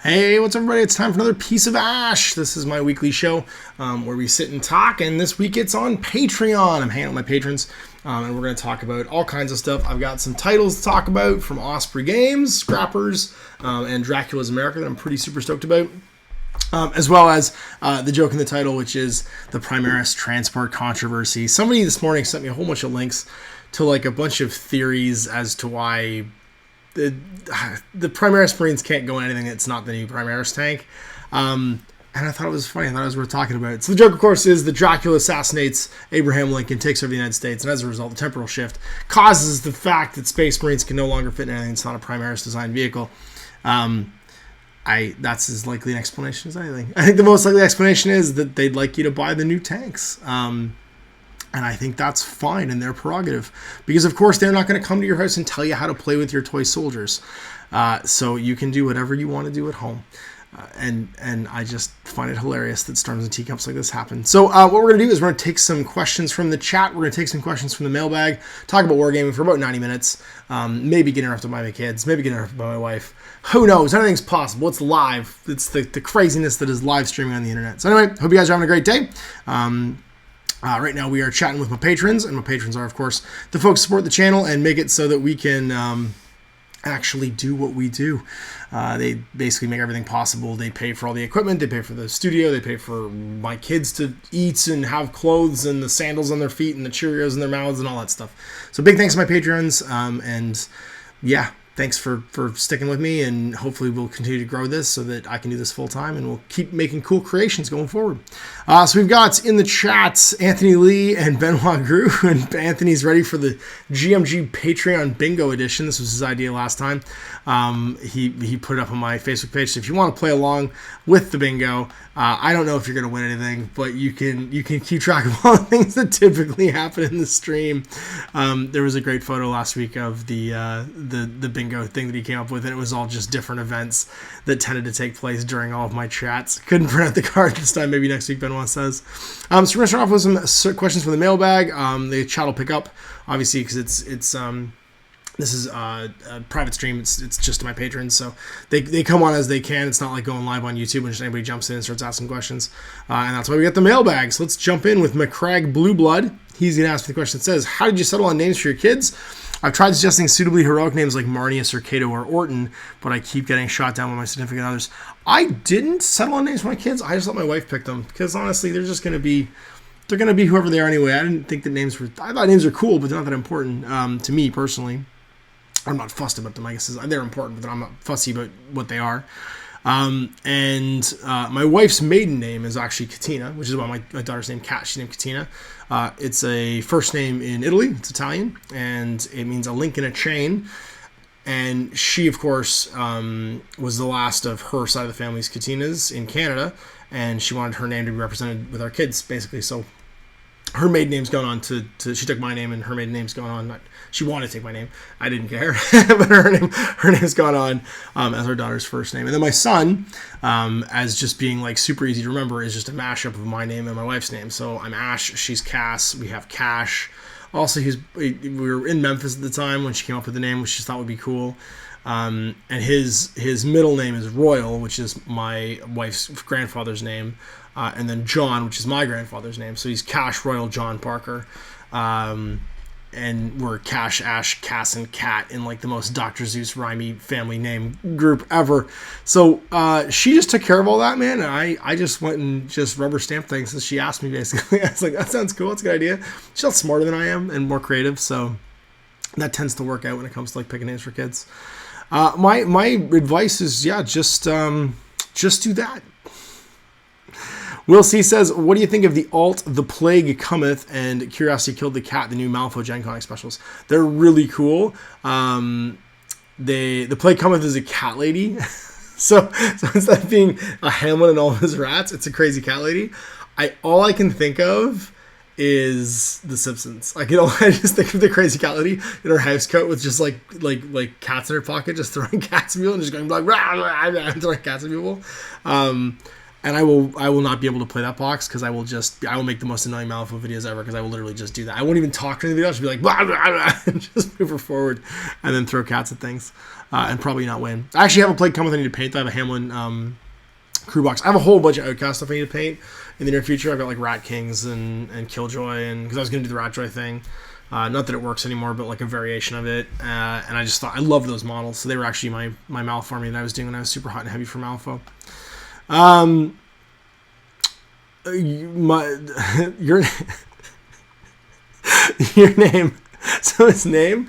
Hey, what's up, everybody? It's time for another piece of ash. This is my weekly show where we sit and talk, and this week it's on Patreon. I'm hanging out with my patrons, and we're going to talk about all kinds of stuff. I've got some titles to talk about from Osprey Games, Scrappers, and Dracula's America that I'm pretty super stoked about. As well as the joke in the title, which is the Primaris transport controversy. Somebody this morning sent me a whole bunch of links to like a bunch of theories as to why the Primaris Marines can't go in anything that's not the new Primaris tank. And I thought it was funny. I thought it was worth talking about. So the joke, of course, is that Dracula assassinates Abraham Lincoln, takes over the United States, and as a result, the temporal shift causes the fact that Space Marines can no longer fit in anything that's not a Primaris designed vehicle. That's as likely an explanation as anything. I think the most likely explanation is that they'd like you to buy the new tanks. And I think that's fine in their prerogative. Because, of course, they're not going to come to your house and tell you how to play with your toy soldiers. So you can do whatever you want to do at home. And I just find it hilarious that storms and teacups like this happen. So what we're going to do is we're going to take some questions from the chat. We're going to take some questions from the mailbag. Talk about wargaming for about 90 minutes. Maybe get interrupted by my kids. Maybe get interrupted by my wife. Who knows? Anything's possible. It's live. It's the craziness that is live streaming on the internet. So anyway, hope you guys are having a great day. Right now we are chatting with my patrons, and my patrons are, of course, the folks who support the channel and make it so that we can actually do what we do. They basically make everything possible. They pay for all the equipment. They pay for the studio. They pay for my kids to eat and have clothes and the sandals on their feet and the Cheerios in their mouths and all that stuff. So big thanks to my patrons. And yeah, thanks for sticking with me, and hopefully we'll continue to grow this so that I can do this full time, and we'll keep making cool creations going forward. So we've got in the chats Anthony Lee and Benoit Gru, and Anthony's ready for the GMG Patreon Bingo Edition. This was his idea last time. He put it up on my Facebook page. So if you want to play along with the bingo, I don't know if you're going to win anything, but you can keep track of all the things that typically happen in the stream. There was a great photo last week of the bingo thing that he came up with, and it was all just different events that tended to take place during all of my chats. Couldn't print out the card this time. Maybe next week, Benoit says. So we're going to start off with some questions from the mailbag. The chat will pick up, obviously, because it's this is a private stream. It's just to my patrons, so they come on as they can. It's not like going live on YouTube when just anybody jumps in and starts asking questions. And that's why we got the mailbag. So let's jump in with McCrag Blue Blood. He's going to ask me the question that says, how did you settle on names for your kids? I've tried suggesting suitably heroic names like Marnius or Cato or Orton, but I keep getting shot down by my significant others. I didn't settle on names for my kids. I just let my wife pick them, because honestly, they're just going to be... They're going to be whoever they are anyway. I didn't think that names were... I thought names are cool, but they're not that important to me personally. I'm not fussed about them. I guess they're important, but I'm not fussy about what they are. And my wife's maiden name is actually Katina, which is why my daughter's named Kat. She's named Katina. It's a first name in Italy. It's Italian, and it means a link in a chain. And she, of course, was the last of her side of the family's Katinas in Canada, and she wanted her name to be represented with our kids, basically. So her maiden name's gone on to she took my name, and her maiden name's gone on. She wanted to take my name. I didn't care, but her name's gone on as our daughter's first name. And then my son, as just being like super easy to remember, is just a mashup of my name and my wife's name. So I'm Ash, she's Cass, we have Cash. Also, we were in Memphis at the time when she came up with the name, which she thought would be cool. And his middle name is Royal, which is my wife's grandfather's name. And then John, which is my grandfather's name. So he's Cash Royal John Parker. And we're Cash, Ash, Cass, and Cat in like the most Dr. Zeus rhymey family name group ever. So she just took care of all that, man. And I just went and just rubber stamped things as she asked me, basically. I was like, that sounds cool. That's a good idea. She's a lot smarter than I am and more creative. So that tends to work out when it comes to like picking names for kids. My advice is, yeah, just do that. Will C says, what do you think of the alt The Plague Cometh and Curiosity Killed the Cat, the new Malifaux Gen Comic specials? They're really cool. The Plague Cometh is a cat lady. so instead of being a Hamlet and all of his rats, it's a crazy cat lady. All I can think of is The Simpsons. I just think of the crazy cat lady in her house coat with just like cats in her pocket, just throwing cats at people and just going like rah, rah, rah, throwing cats at people. And I will not be able to play that box because I will make the most annoying Malifaux videos ever because I will literally just do that. I won't even talk during the video. I'll just be like, blah, blah, blah, and just move her forward and then throw cats at things and probably not win. I actually have a plate coming I need to paint. I have a Hamlin crew box. I have a whole bunch of Outcast stuff I need to paint in the near future. I've got like Rat Kings and Killjoy, and because I was going to do the Ratjoy thing. Not that it works anymore, but like a variation of it. And I just thought, I love those models. So they were actually my Malifaux army that I was doing when I was super hot and heavy for Malifaux. Your name. So his name.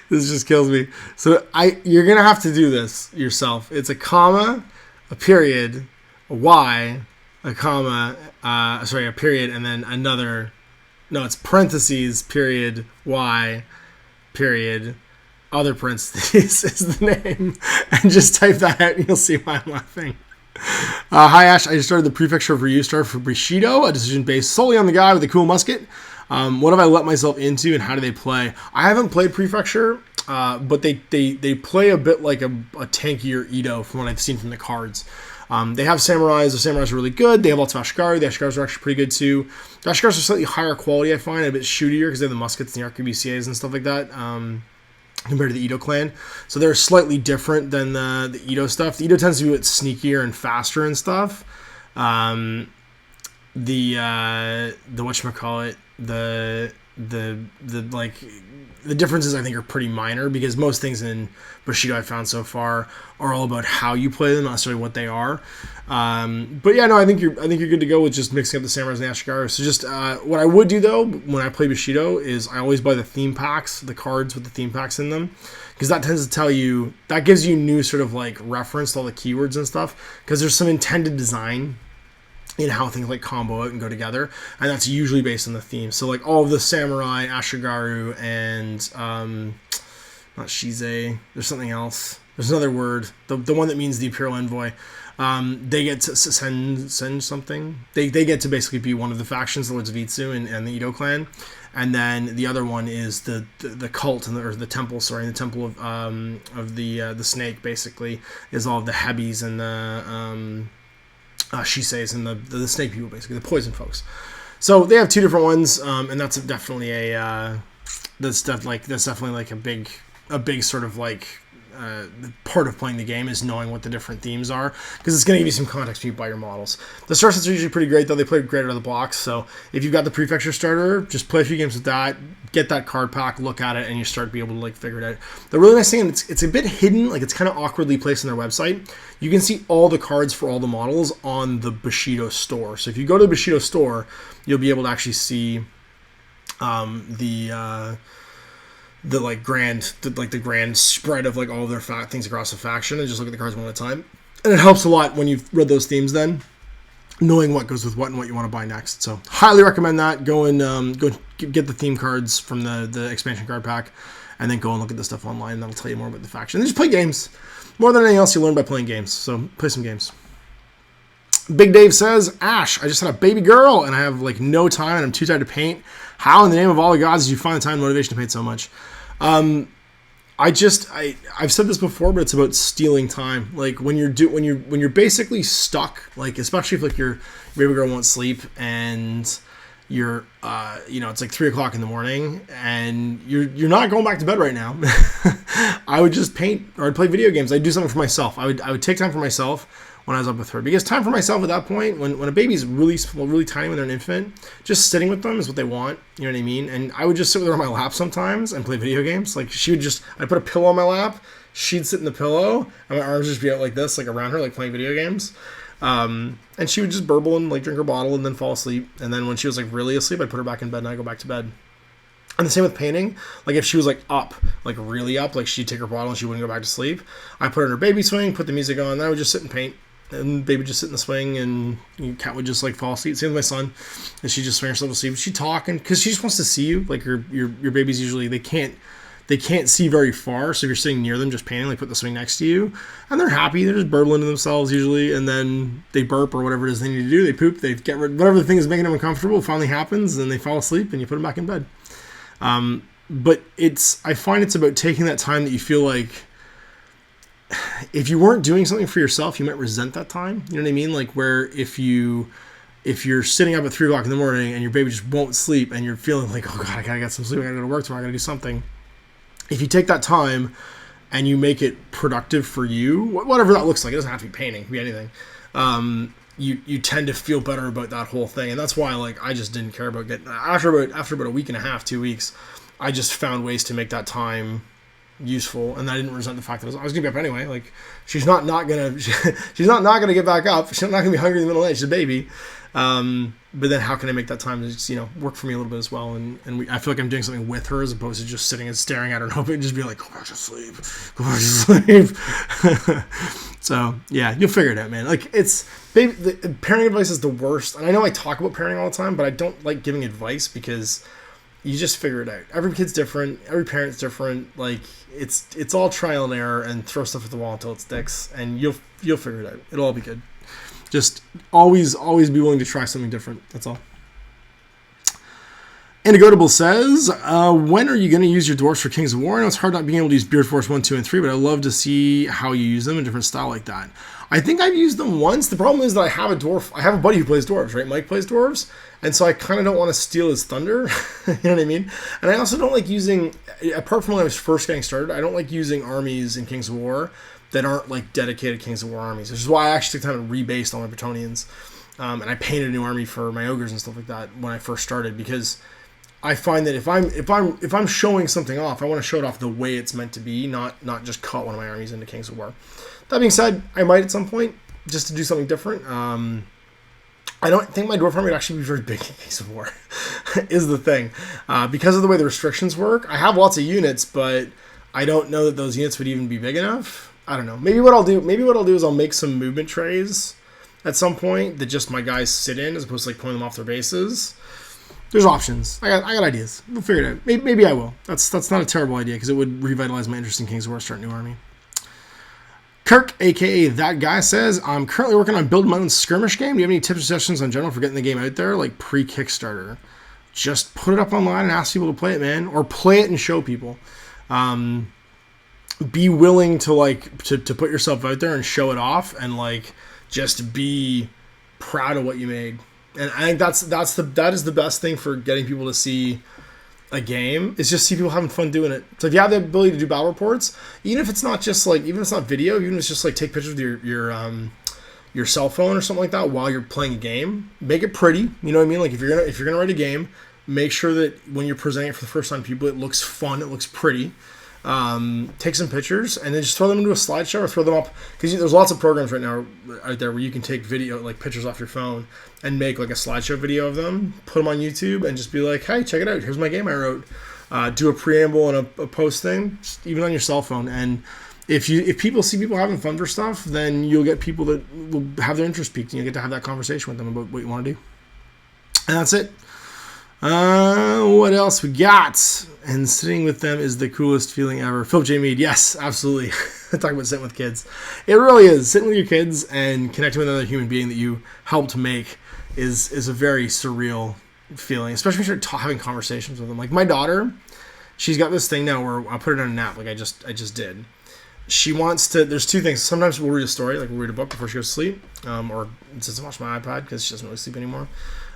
This just kills me. So you're gonna have to do this yourself. It's a comma, a period, a Y, a comma, a period, and then another. No, it's parentheses, period, Y, period, other parentheses is the name. And just type that out and you'll see why I'm laughing. Hi, Ash. I just started the prefecture of Ryu Star for Bushido, a decision based solely on the guy with the cool musket. What have I let myself into and how do they play? I haven't played prefecture, but they play a bit like a tankier Ito from what I've seen from the cards. They have samurais. The samurais are really good. They have lots of Ashikaru. The Ashikaru are actually pretty good too. The Ashikaru are slightly higher quality, I find, a bit shootier because they have the muskets and the RQBCAs and stuff like that. Compared to the Ito clan. So they're slightly different than the Ito stuff. The Ito tends to be a bit sneakier and faster and stuff. The whatchamacallit, the differences I think are pretty minor because most things in Bushido I've found so far are all about how you play them, not necessarily what they are. But yeah, no, I think you're good to go with just mixing up the samurais and the Ashikaru. So just what I would do though when I play Bushido is I always buy the theme packs, the cards with the theme packs in them, because that tends to tell you, that gives you new sort of like reference to all the keywords and stuff, because there's some intended design in how things like combo out and go together, and that's usually based on the theme. So like all of the samurai, Ashigaru, and not Shize, there's something else. There's another word, the one that means the Imperial Envoy. They get to send something. They get to basically be one of the factions, the Lords of Itsu and the Ito clan, and then the other one is the cult or the temple. Sorry, the temple of the snake basically is all of the hobbies and the Shiseis and the snake people, basically the poison folks. So they have two different ones, and that's definitely that's definitely like a big sort of like part of playing the game is knowing what the different themes are, because it's going to give you some context when you buy your models. The star sets are usually pretty great though. They play great out of the box. So if you've got the prefecture starter, just play a few games with that, get that card pack, look at it, and you start being able to like figure it out. The really nice thing, and it's a bit hidden, like it's kind of awkwardly placed on their website. You can see all the cards for all the models on the Bushido store. So if you go to the Bushido store, you'll be able to actually see the grand spread of like all of their things across the faction, and just look at the cards one at a time. And it helps a lot when you've read those themes, then knowing what goes with what and what you want to buy next. So highly recommend that. Go get the theme cards from the expansion card pack, and then go and look at the stuff online, and that'll tell you more about the faction. And just play games. More than anything else, you learn by playing games. So play some games. Big Dave says, Ash, I just had a baby girl and I have like no time and I'm too tired to paint. How in the name of all the gods did you find the time and motivation to paint so much? I've said this before, but it's about stealing time. Like when you're basically stuck, like especially if like your baby girl won't sleep and you're it's like 3 o'clock in the morning and you're not going back to bed right now. I would just paint or I'd play video games. I'd do something for myself. I would take time for myself when I was up with her, because time for myself at that point, when a baby's really small, really tiny, when they're an infant, just sitting with them is what they want. You know what I mean? And I would just sit with her on my lap sometimes and play video games. Like I'd put a pillow on my lap, she'd sit in the pillow, and my arms just be out like this, like around her, like playing video games. And she would just burble and like drink her bottle and then fall asleep. And then when she was like really asleep, I'd put her back in bed and I'd go back to bed. And the same with painting. Like if she was like up, like really up, like she'd take her bottle and she wouldn't go back to sleep, I put her in her baby swing, put the music on, and I would just sit and paint. And baby would just sit in the swing, and cat would just like fall asleep. Same with my son, and she just swing herself to sleep. She'd talk, and because she just wants to see you. Like your babies usually they can't see very far, so if you're sitting near them just painting, like put the swing next to you, and they're happy. They're just burbling to themselves usually, and then they burp or whatever it is they need to do. They poop. They get rid whatever the thing is making them uncomfortable. Finally happens, and they fall asleep, and you put them back in bed. But I find it's about taking that time that you feel like if you weren't doing something for yourself, you might resent that time. You know what I mean? Like where if you're sitting up at 3 o'clock in the morning and your baby just won't sleep and you're feeling like, oh God, I gotta get some sleep, I gotta go to work tomorrow, I gotta do something. If you take that time and you make it productive for you, whatever that looks like, it doesn't have to be painting, it can be anything. You tend to feel better about that whole thing. And that's why like I just didn't care about getting after about a week and a half, 2 weeks, I just found ways to make that time useful, and I didn't resent the fact that I was gonna be up anyway. Like she's not gonna get back up. She's not gonna be hungry in the middle of the night. She's a baby. But then how can I make that time to just, work for me a little bit as well? And I feel like I'm doing something with her as opposed to just sitting and staring at her and hoping just be like, go back to sleep. So yeah, you'll figure it out, man. Like the parenting advice is the worst. And I know I talk about parenting all the time, but I don't like giving advice because you just figure it out. Every kid's different. Every parent's different. Like it's all trial and error and throw stuff at the wall until it sticks, and you'll figure it out. It'll all be good. Just always be willing to try something different. That's all. Integotable says, when are you going to use your dwarfs for Kings of War? I know it's hard not being able to use Beard Force 1, 2, and 3, but I'd love to see how you use them in a different style like that. I think I've used them once. The problem is that I have a buddy who plays dwarves, right? Mike plays dwarves. And so I kind of don't want to steal his thunder. You know what I mean? And I also don't like using, apart from when I was first getting started, I don't like using armies in Kings of War that aren't like dedicated Kings of War armies, which is why I actually kind of rebased all my Bretonnians. And I painted a new army for my ogres and stuff like that when I first started, because I find that if I'm showing something off, I want to show it off the way it's meant to be, not just cut one of my armies into Kings of War. That being said, I might at some point just to do something different. I don't think my dwarf army would actually be very big in Kings of War, is the thing, because of the way the restrictions work. I have lots of units, but I don't know that those units would even be big enough. I don't know. Maybe what I'll do is I'll make some movement trays at some point that just my guys sit in, as opposed to like pulling them off their bases. There's options. I got ideas. We'll figure it out. Maybe I will. That's not a terrible idea, because it would revitalize my interest in Kings of War, start a new army. Kirk, a.k.a. That Guy, says, I'm currently working on building my own skirmish game. Do you have any tips or suggestions on general for getting the game out there, like pre-Kickstarter? Just put it up online and ask people to play it, man. Or play it and show people. Be willing to to put yourself out there and show it off, and just be proud of what you made. And I think that is the best thing for getting people to see a game, is just see people having fun doing it. So if you have the ability to do battle reports, even if it's not just even if it's not video, even if it's just take pictures with your cell phone or something like that while you're playing a game, make it pretty. You know what I mean? Like if you're gonna write a game, make sure that when you're presenting it for the first time to people, it looks fun, it looks pretty. Take some pictures and then just throw them into a slideshow or throw them up, because there's lots of programs right now out there where you can take video, pictures off your phone, and make a slideshow video of them, put them on YouTube, and just be like, hey, check it out, here's my game I wrote. Do a preamble and a post thing, just even on your cell phone. And if people see people having fun for stuff, then you'll get people that will have their interest piqued, and you'll get to have that conversation with them about what you want to do. And that's it. What else we got? And sitting with them is the coolest feeling ever. Philip J. Mead, yes, absolutely. Talking about sitting with kids. It really is. Sitting with your kids and connecting with another human being that you helped make is a very surreal feeling, especially when you start having conversations with them. Like my daughter, she's got this thing now where I'll put her on a nap, like I just did. She wants to, there's two things. Sometimes we'll read a story, we'll read a book before she goes to sleep, or sits and watch my iPad because she doesn't really sleep anymore.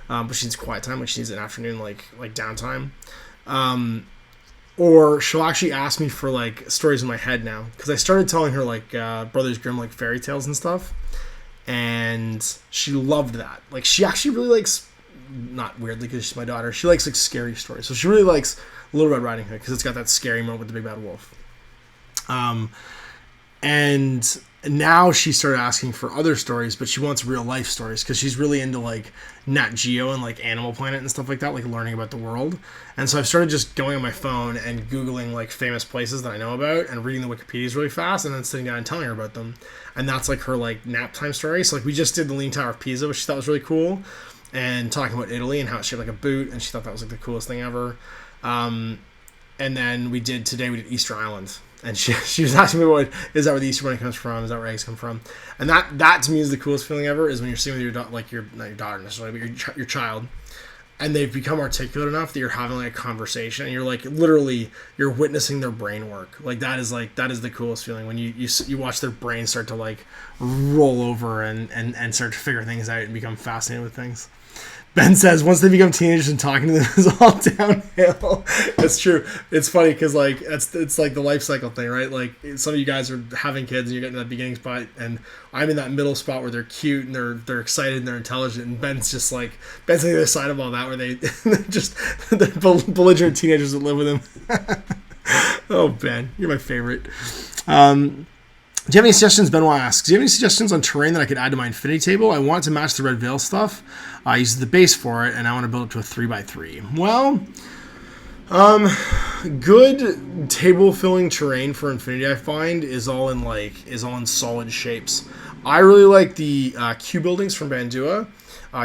But she needs quiet time, she needs an afternoon, like downtime. Or she'll actually ask me for stories in my head now, because I started telling her Brothers Grimm fairy tales and stuff, and she loved that. She actually really likes, not weirdly because she's my daughter, she likes scary stories. So she really likes Little Red Riding Hood because it's got that scary moment with the big bad wolf. And now she started asking for other stories, but she wants real life stories because she's really into Nat Geo and Animal Planet and stuff like that, learning about the world. And so I've started just going on my phone and Googling famous places that I know about and reading the Wikipedias really fast, and then sitting down and telling her about them. And that's her nap time story. So we just did the Leaning Tower of Pisa, which she thought was really cool, and talking about Italy and how it's shaped like a boot, and she thought that was the coolest thing ever. And then we did Easter Island. And she was asking me, is that where the Easter Bunny comes from? Is that where eggs come from? And that to me is the coolest feeling ever, is when you're sitting with your not your daughter necessarily, but your child, and they've become articulate enough that you're having like a conversation and you're like literally you're witnessing their brain work. Like that is the coolest feeling when you watch their brain start to like roll over and start to figure things out and become fascinated with things. Ben says once they become teenagers and talking to them is all downhill. That's true. It's funny because like it's like the life cycle thing, right? Like some of you guys are having kids and you're getting that beginning spot, and I'm in that middle spot where they're cute and they're excited and they're intelligent, and Ben's on the other side of all that where they're just they're belligerent teenagers that live with him. Oh, Ben, you're my favorite. Do you have any suggestions? Benoit asks, do you have any suggestions on terrain that I could add to my Infinity table? I want to match the Red Veil stuff. I use the base for it, and I want to build it to a 3x3. Well, good table filling terrain for Infinity, I find, is all in solid shapes. I really like the Q buildings from Bandua.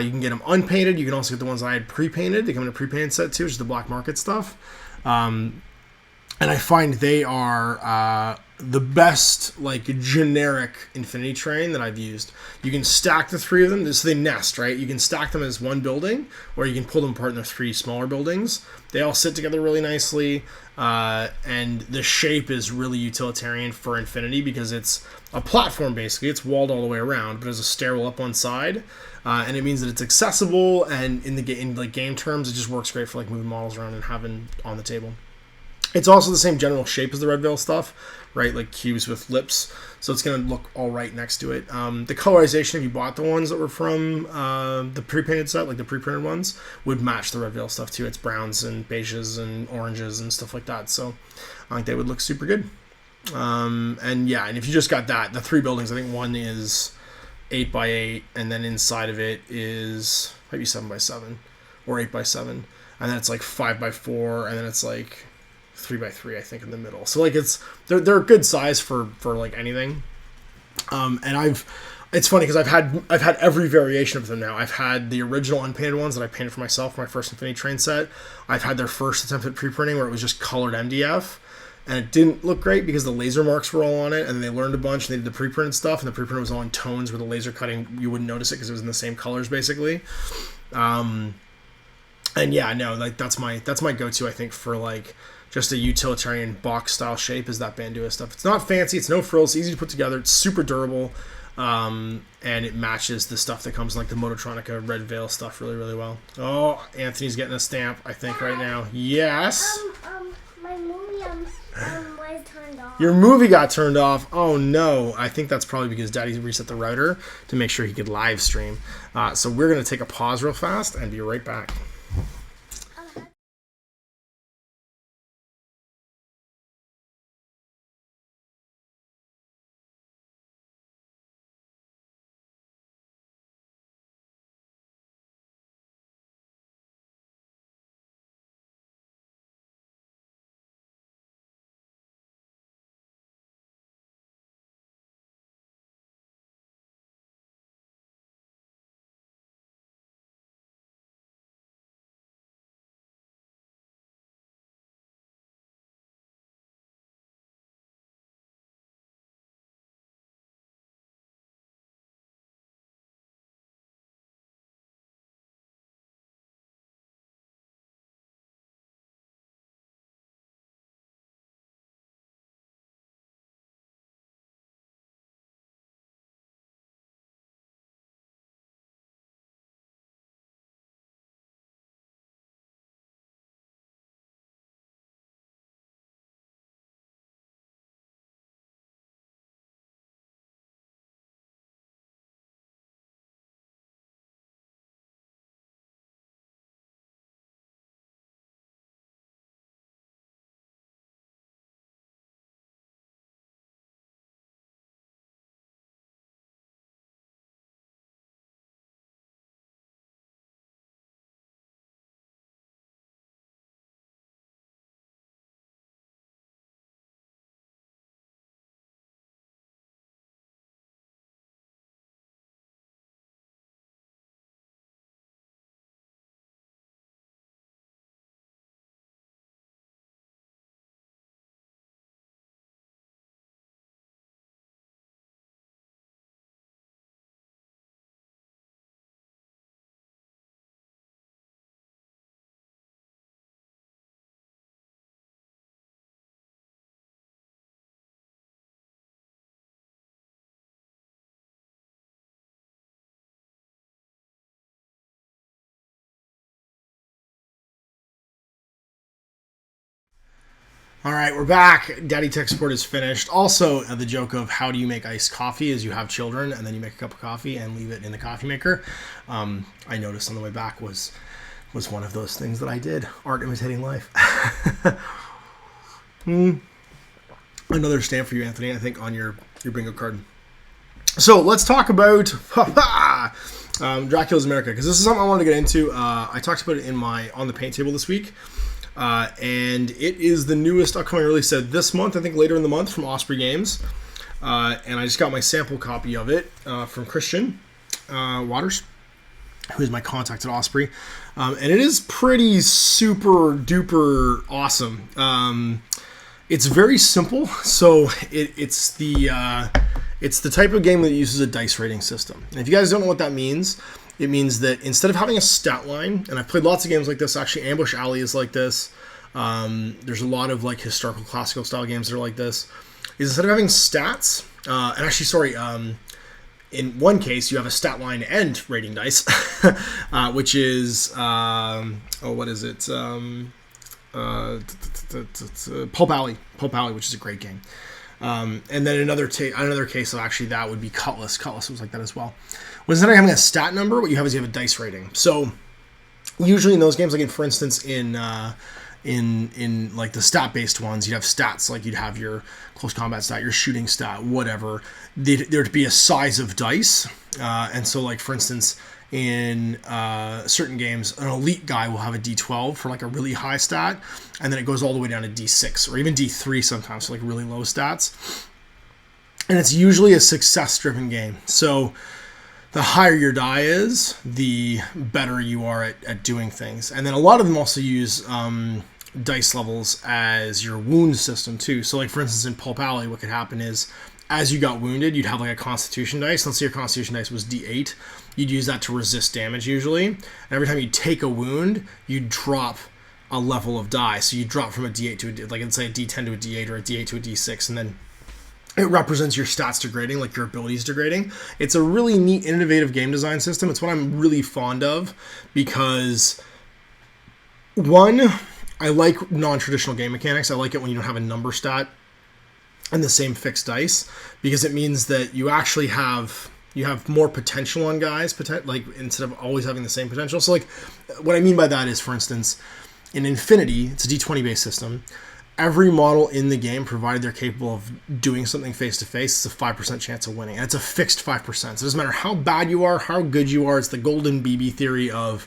You can get them unpainted. You can also get the ones I had pre-painted. They come in a pre-painted set too, which is the black market stuff. And I find they are the best, like, generic Infinity terrain that I've used. You can stack the three of them. So they nest, right? You can stack them as one building, or you can pull them apart in their three smaller buildings. They all sit together really nicely, and the shape is really utilitarian for Infinity because it's a platform, basically. It's walled all the way around, but there's a stairwell up one side, and it means that it's accessible, and in game terms, it just works great for, like, moving models around and having on the table. It's also the same general shape as the Red Veil stuff, right? Like cubes with lips, so it's going to look all right next to it. The colorization, if you bought the ones that were from the pre-painted set, like the pre-printed ones, would match the Red Veil stuff too. It's browns and beiges and oranges and stuff like that, so I think they would look super good. And if you just got that, the three buildings, I think one is 8x8, and then inside of it is maybe 7x7 or 8x7, and then it's like 5x4, and then it's like 3x3, I think, in the middle. So like they're a good size for like anything. And it's funny because I've had every variation of them now. I've had the original unpainted ones that I painted for myself for my first Infinity Train set. I've had their first attempt at pre-printing where it was just colored MDF, and it didn't look great because the laser marks were all on it, and then they learned a bunch and they did the pre-printed stuff, and the pre-printed was all in tones where the laser cutting, you wouldn't notice it because it was in the same colors basically. That's my go-to, I think, for like just a utilitarian box style shape is that Bandua stuff. It's not fancy, it's no frills, it's easy to put together, it's super durable, and it matches the stuff that comes in like the Mototronica Red Veil stuff really, really well. Oh, Anthony's getting a stamp, I think, right now. Yes? My movie was turned off. Your movie got turned off. Oh no. I think that's probably because Daddy reset the router to make sure he could live stream. So we're going to take a pause real fast and be right back. All right, we're back. Daddy Tech Support is finished. Also, the joke of how do you make iced coffee is you have children and then you make a cup of coffee and leave it in the coffee maker. I noticed on the way back was one of those things that I did. Art imitating life. Another stamp for you, Anthony, I think, on your bingo card. So let's talk about Dracula's America, because this is something I wanted to get into. I talked about it on the paint table this week. And it is the newest upcoming release this month, I think later in the month, from Osprey Games. And I just got my sample copy of it from Christian Waters, who is my contact at Osprey. And it is pretty super duper awesome. It's very simple. So it's the type of game that uses a dice rating system. And if you guys don't know what that means, it means that instead of having a stat line, and I've played lots of games like this, actually Ambush Alley is like this. There's a lot of like historical classical style games that are like this. Is instead of having stats, and actually, sorry, in one case you have a stat line and rating dice, which is what is it? Pulp Alley, which is a great game. And then another case of actually that would be Cutlass. Cutlass was like that as well. When instead of having a stat number, what you have is you have a dice rating. So usually in those games, like for instance in like the stat-based ones, you'd have stats, like you'd have your close combat stat, your shooting stat, whatever. There'd be a size of dice, and so like for instance in certain games, an elite guy will have a D12 for like a really high stat, and then it goes all the way down to D6 or even D3 sometimes, so like really low stats. And it's usually a success-driven game. So the higher your die is, the better you are at doing things. And then a lot of them also use dice levels as your wound system too. So like for instance in Pulp Alley, what could happen is as you got wounded, you'd have like a constitution dice. Let's say your constitution dice was D8. You'd use that to resist damage usually. And every time you take a wound, you'd drop a level of die. So you drop from a D8 to like let's say a D10 to a D8 or a D8 to a D6, and then it represents your stats degrading, like your abilities degrading. It's a really neat, innovative game design system. It's what I'm really fond of because, one, I like non-traditional game mechanics. I like it when you don't have a number stat and the same fixed dice, because it means that you actually have more potential on guys, like instead of always having the same potential. So like what I mean by that is, for instance, in Infinity, it's a D20 based system. Every model in the game, provided they're capable of doing something face-to-face, it's a 5% chance of winning. And it's a fixed 5%. So it doesn't matter how bad you are, how good you are. It's the golden BB theory of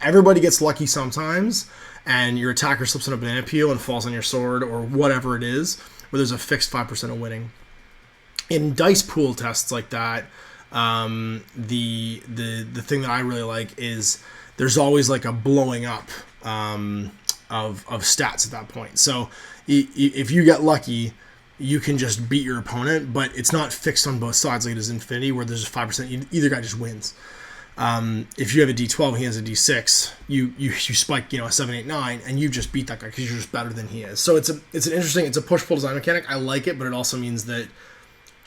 everybody gets lucky sometimes, and your attacker slips on a banana peel and falls on your sword or whatever it is, where there's a fixed 5% of winning. In dice pool tests like that, the thing that I really like is there's always like a blowing up of stats at that point. So if you get lucky, you can just beat your opponent, but it's not fixed on both sides like it is in Infinity, where there's a 5%. Either guy just wins. If you have a D12 and he has a D6, you spike a 7, 8, 9, and you just beat that guy because you're just better than he is. So it's a push-pull design mechanic. I like it, but it also means that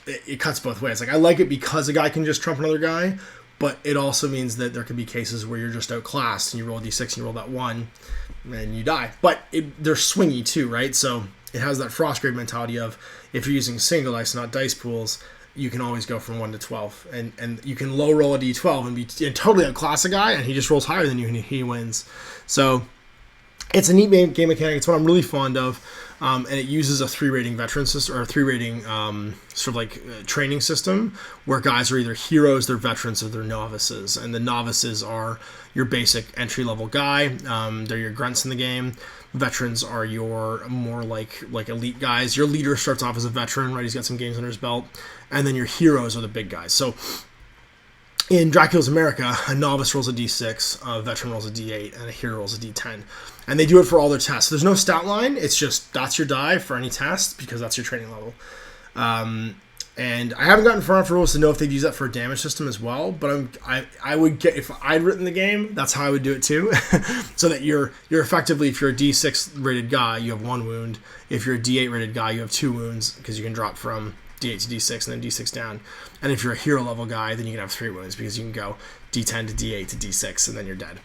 it cuts both ways. Like I like it because a guy can just trump another guy, but it also means that there could be cases where you're just outclassed and you roll a D6 and you roll that 1 and you die. But they're swingy too, right? So it has that Frostgrave mentality of if you're using single dice, not dice pools, you can always go from 1 to 12. And you can low roll a D12 and be totally outclass a guy, and he just rolls higher than you and he wins. So it's a neat game mechanic. It's what I'm really fond of. And it uses a 3-rating veteran system, or a 3-rating sort of like training system, where guys are either heroes, they're veterans, or they're novices. And the novices are your basic entry-level guy. They're your grunts in the game. Veterans are your more like elite guys. Your leader starts off as a veteran, right? He's got some games under his belt. And then your heroes are the big guys. So in Dracula's America, a novice rolls a D6, a veteran rolls a D8, and a hero rolls a D10. And they do it for all their tests. So there's no stat line. It's just that's your die for any test, because that's your training level. And I haven't gotten far enough rules to know if they'd use that for a damage system as well. But I would get, if I'd written the game, that's how I would do it too. So that you're effectively, if you're a D6 rated guy, you have 1 wound. If you're a D8 rated guy, you have 2 wounds, because you can drop from D8 to D6 and then D6 down. And if you're a hero level guy, then you can have 3 wounds, because you can go D10 to D8 to D6 and then you're dead.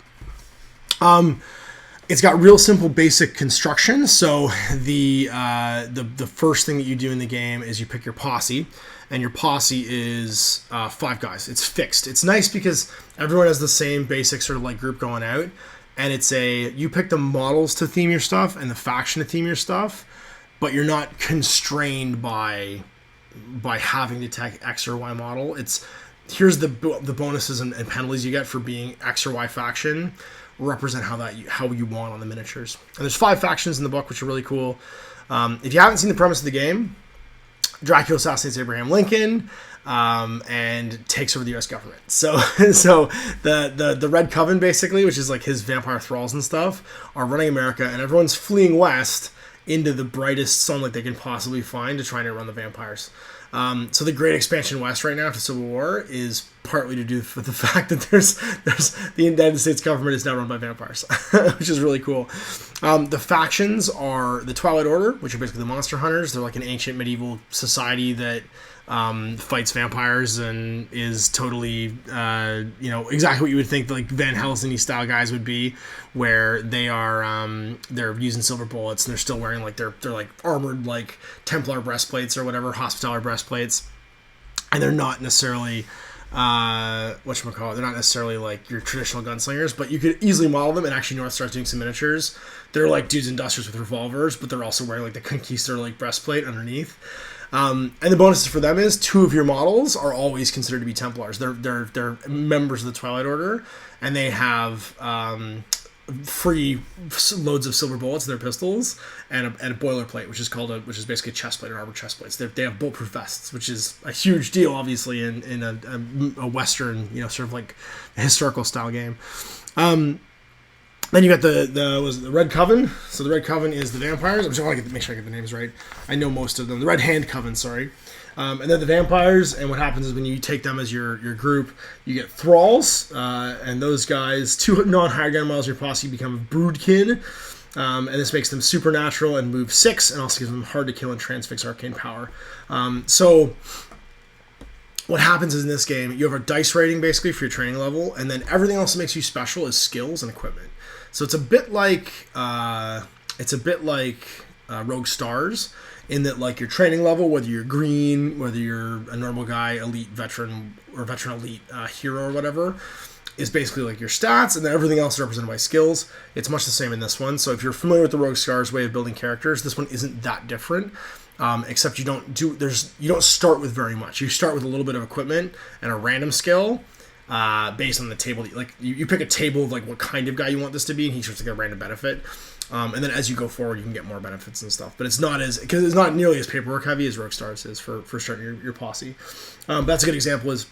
It's got real simple basic construction. So the first thing that you do in the game is you pick your posse, and your posse is 5 guys. It's fixed. It's nice because everyone has the same basic sort of like group going out, and you pick the models to theme your stuff and the faction to theme your stuff, but you're not constrained by having to take X or Y model. Here's the bonuses and penalties you get for being X or Y faction represent how you want on the miniatures. And there's 5 factions in the book, which are really cool. If you haven't seen the premise of the game, Dracula assassinates Abraham Lincoln and takes over the U.S. government. So the Red Coven, basically, which is like his vampire thralls and stuff, are running America, and everyone's fleeing west into the brightest sunlight they can possibly find to try and outrun the vampires. So the great expansion west right now after Civil War is partly to do with the fact that there's the United States government is now run by vampires, which is really cool. The factions are the Twilight Order, which are basically the monster hunters. They're like an ancient medieval society that fights vampires and is totally, exactly what you would think like Van Helsing style guys would be, where they are they're using silver bullets and they're still wearing like they're like armored like Templar breastplates or whatever, Hospitaller breastplates, and they're not necessarily they're not necessarily like your traditional gunslingers, but you could easily model them. And actually North starts doing some miniatures. They're like dudes and dusters with revolvers, but they're also wearing like the Conquistador like breastplate underneath. And the bonuses for them is 2 of your models are always considered to be Templars. They're members of the Twilight Order, and they have free loads of silver bullets in their pistols and a boilerplate, which is basically a chest plate or armored chest plates. They have bulletproof vests, which is a huge deal, obviously, in a Western, sort of like a historical style game. Then you got the Red Coven. So the Red Coven is the vampires. I'm just want to make sure I get the names right. I know most of them. The Red Hand Coven, sorry. And then the vampires, and what happens is when you take them as your group, you get thralls, and those guys, 2 non-hired gun models in your posse become broodkin, and this makes them supernatural and move 6, and also gives them hard to kill and transfix arcane power. So what happens is in this game, you have a dice rating basically for your training level, and then everything else that makes you special is skills and equipment. So it's a bit like Rogue Stars, in that like your training level, whether you're green, whether you're a normal guy, elite veteran, or veteran elite hero or whatever, is basically like your stats, and then everything else is represented by skills. It's much the same in this one. So if you're familiar with the Rogue Stars way of building characters, this one isn't that different. Except you don't start with very much. You start with a little bit of equipment and a random skill. Based on the table, like you pick a table of like what kind of guy you want this to be, and he starts to get a random benefit, and then as you go forward, you can get more benefits and stuff. But it's not nearly as paperwork heavy as Rogue Stars is for starting your posse. That's a good example. Is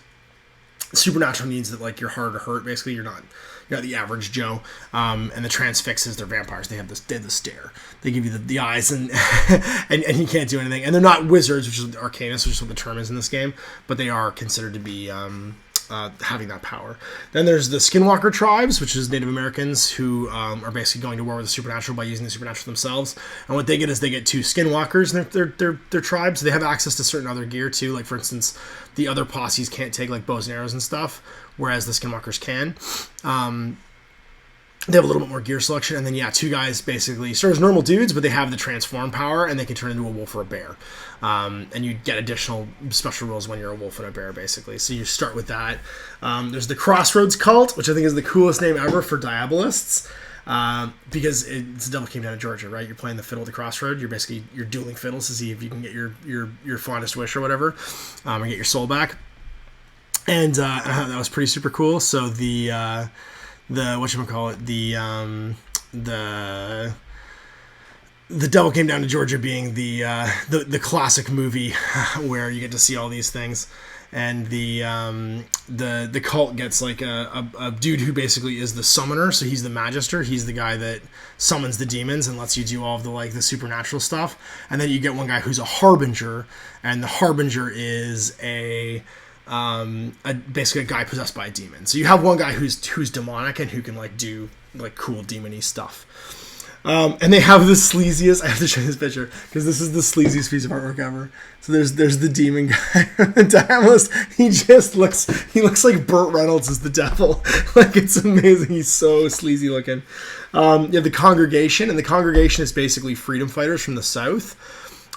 supernatural needs that like you're hard to hurt. Basically, you're not the average Joe. And the transfixes, they're vampires. They have the stare. They give you the eyes and and you can't do anything. And they're not wizards, which is arcanists, which is what the term is in this game. But they are considered to be having that power. Then there's the Skinwalker tribes, which is Native Americans who are basically going to war with the supernatural by using the supernatural themselves. And what they get is they get 2 Skinwalkers in their tribes. So they have access to certain other gear too. Like for instance, the other posses can't take like bows and arrows and stuff, whereas the Skinwalkers can. They have a little bit more gear selection, and then 2 guys basically start as normal dudes, but they have the transform power, and they can turn into a wolf or a bear. And you get additional special rules when you're a wolf and a bear, basically. So you start with that. There's the Crossroads Cult, which I think is the coolest name ever for Diabolists, because the devil came down to Georgia, right? You're playing the fiddle at the crossroad. You're dueling fiddles to see if you can get your fondest wish or whatever, or get your soul back. And that was pretty super cool. So the devil came down to Georgia being the classic movie where you get to see all these things, and the cult gets like a dude who basically is the summoner. So he's the magister. He's the guy that summons the demons and lets you do all of the supernatural stuff. And then you get one guy who's a harbinger, and the harbinger is basically a guy possessed by a demon. So you have one guy who's demonic and who can do cool demony stuff. And they have the sleaziest. I have to show you this picture because this is the sleaziest piece of artwork ever. So there's the demon guy from the Diabolist. He looks like Burt Reynolds is the devil. Like, it's amazing. He's so sleazy looking. You have the congregation, and the congregation is basically freedom fighters from the South.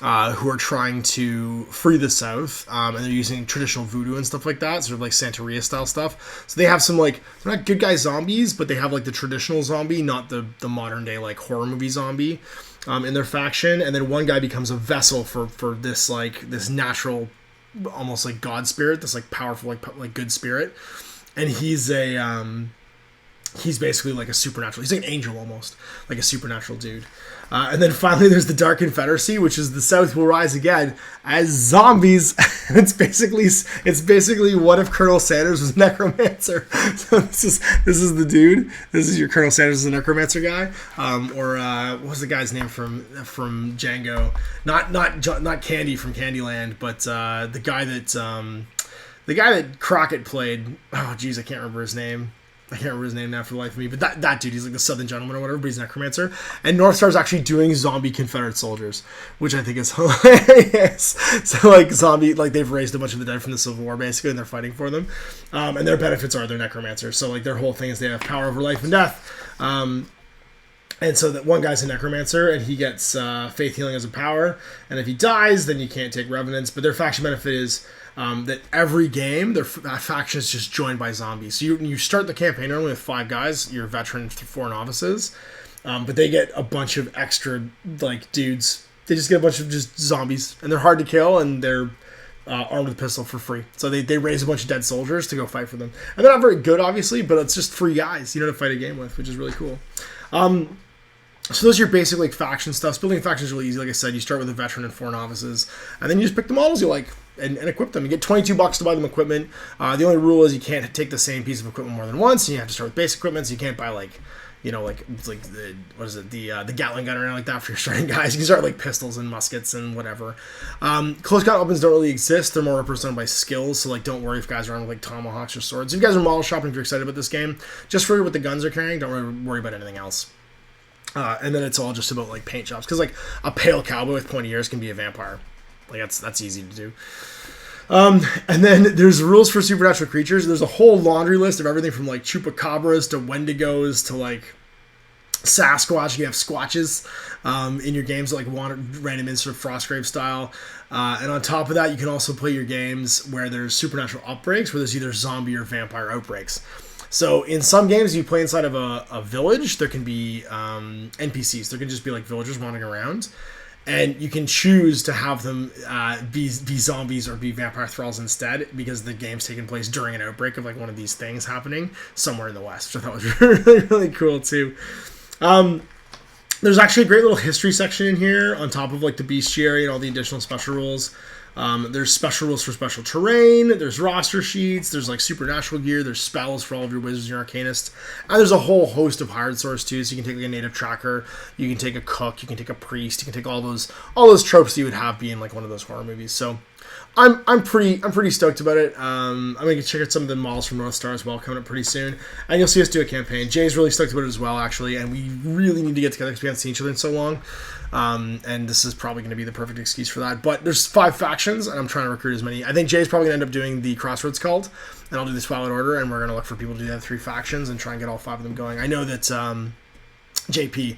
Who are trying to free the South, and they're using traditional voodoo and stuff like that, sort of like Santeria style stuff. So they have some, like, they're not good guy zombies, but they have like the traditional zombie, not the modern day like horror movie zombie, in their faction. And then one guy becomes a vessel for this, like, this natural, almost like god spirit, this like powerful like good spirit, and he's basically like a supernatural. He's like an angel almost, like a supernatural dude. And then finally there's the Dark Confederacy, which is the South will rise again as zombies. it's basically what if Colonel Sanders was a necromancer. So this is the dude. This is your Colonel Sanders is a necromancer guy. What was the guy's name from Django? Not Candy from Candyland, but the guy that Crockett played. Oh geez, I can't remember his name. I can't remember his name now for the life of me, but that dude, he's like the Southern Gentleman or whatever, but he's a necromancer. And North Star's actually doing zombie Confederate soldiers, which I think is hilarious. So, like, they've raised a bunch of the dead from the Civil War, basically, and they're fighting for them. And their benefits are they're necromancers. So, like, their whole thing is they have power over life and death. And so that one guy's a necromancer, and he gets faith healing as a power. And if he dies, then you can't take revenants. But their faction benefit is that every game, their faction is just joined by zombies. So you start the campaign only with 5 guys, you're veteran, 4 novices, but they get a bunch of extra, like, dudes. They just get a bunch of just zombies, and they're hard to kill, and they're armed with a pistol for free. So they raise a bunch of dead soldiers to go fight for them. And they're not very good, obviously, but it's just free guys, to fight a game with, which is really cool. So those are your basic, like, faction stuff. Building a faction is really easy. Like I said, you start with a veteran and 4 novices, and then you just pick the models you like and equip them. You get $22 to buy them equipment. The only rule is you can't take the same piece of equipment more than once, and you have to start with basic equipment, so you can't buy, like, the Gatling gun or anything like that for your starting guys. You can start, like, pistols and muskets and whatever. Close combat weapons don't really exist. They're more represented by skills, so, like, don't worry if guys are on, like, tomahawks or swords. If you guys are model shopping, if you're excited about this game, just for what the guns are carrying, don't really worry about anything else. And then it's all just about, like, paint jobs. Because, like, a pale cowboy with pointy ears can be a vampire. Like, that's easy to do. And then there's rules for supernatural creatures. There's a whole laundry list of everything from, like, chupacabras to wendigos to, like, Sasquatch. You have squatches in your games, like, random in sort of Frostgrave style. And on top of that, you can also play your games where there's supernatural outbreaks, where there's either zombie or vampire outbreaks. So in some games, you play inside of a village. There can be NPCs. There can just be, like, villagers wandering around. And you can choose to have them be zombies or be vampire thralls instead, because the game's taking place during an outbreak of, like, one of these things happening somewhere in the West, which I thought was really, really cool, too. There's actually a great little history section in here on top of, like, the bestiary and all the additional special rules. There's special rules for special terrain, there's roster sheets, there's, like, supernatural gear, there's spells for all of your wizards and your arcanists, and there's a whole host of hired source too. So you can take, like, a native tracker, you can take a cook, you can take a priest, you can take all those tropes that you would have being, like, one of those horror movies. So I'm pretty stoked about it. I'm gonna check out some of the models from North Star as well, coming up pretty soon, and you'll see us do a campaign. Jay's really stoked about it as well, actually, and we really need to get together because we haven't seen each other in so long. And this is probably going to be the perfect excuse for that. But there's 5 factions, and I'm trying to recruit as many. I think Jay's probably going to end up doing the Crossroads Cult, and I'll do the Twilight Order, and we're going to look for people to do the 3 factions and try and get all 5 of them going. I know that JP,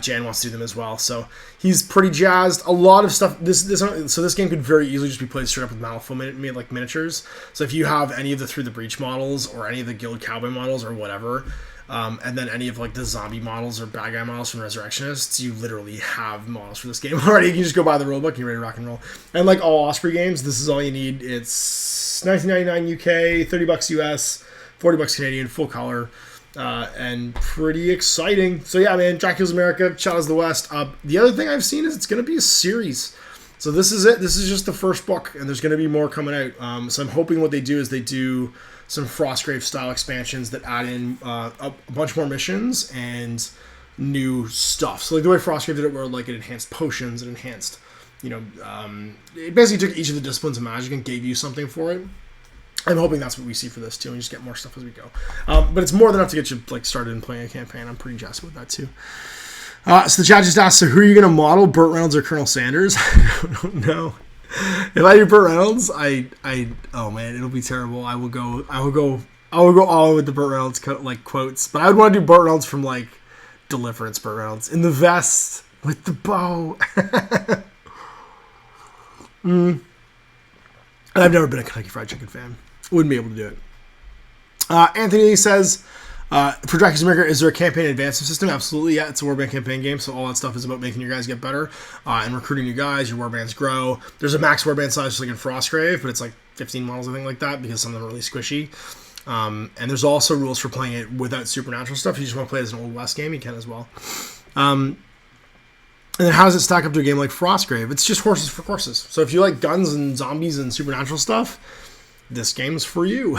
Jan wants to do them as well, so he's pretty jazzed. A lot of stuff. So this game could very easily just be played straight up with Malifaux like miniatures. So if you have any of the Through the Breach models or any of the Guild Cowboy models or whatever, and then any of, like, the zombie models or bad guy models from Resurrectionists, you literally have models for this game already. You can just go buy the rulebook and you're ready to rock and roll. And like all Osprey games, this is all you need. It's $19.99 UK, $30 US, $40 Canadian, full color, and pretty exciting. So yeah, man, Dracula's America, Shadows of the West. The other thing I've seen is it's going to be a series. So this is it. This is just the first book, and there's going to be more coming out. So I'm hoping what they do is they do some Frostgrave style expansions that add in a bunch more missions and new stuff. So like the way Frostgrave did it, where, like, it enhanced potions, it enhanced, it basically took each of the disciplines of magic and gave you something for it. I'm hoping that's what we see for this too, and just get more stuff as we go. But it's more than enough to get you, like, started in playing a campaign. I'm pretty jazzed with that too. So the chat just asked, so who are you going to model, Burt Reynolds or Colonel Sanders? I don't know. If I do Burt Reynolds, oh man, it'll be terrible. I will go all with the Burt Reynolds quotes, but I would want to do Burt Reynolds from like Deliverance. Burt Reynolds in the vest with the bow. And I've never been a Kentucky Fried Chicken fan. Wouldn't be able to do it. Anthony says, for Dracula's America, is there a campaign advancement system? Absolutely, yeah. It's a warband campaign game, so all that stuff is about making your guys get better and recruiting new guys. Your warbands grow. There's a max warband size just like in Frostgrave, but it's like 15 models, I think, like that, because some of them are really squishy. And there's also rules for playing it without supernatural stuff. If you just want to play it as an Old West game, you can as well. And then how does it stack up to a game like Frostgrave? It's just horses for courses. So if you like guns and zombies and supernatural stuff, this game's for you.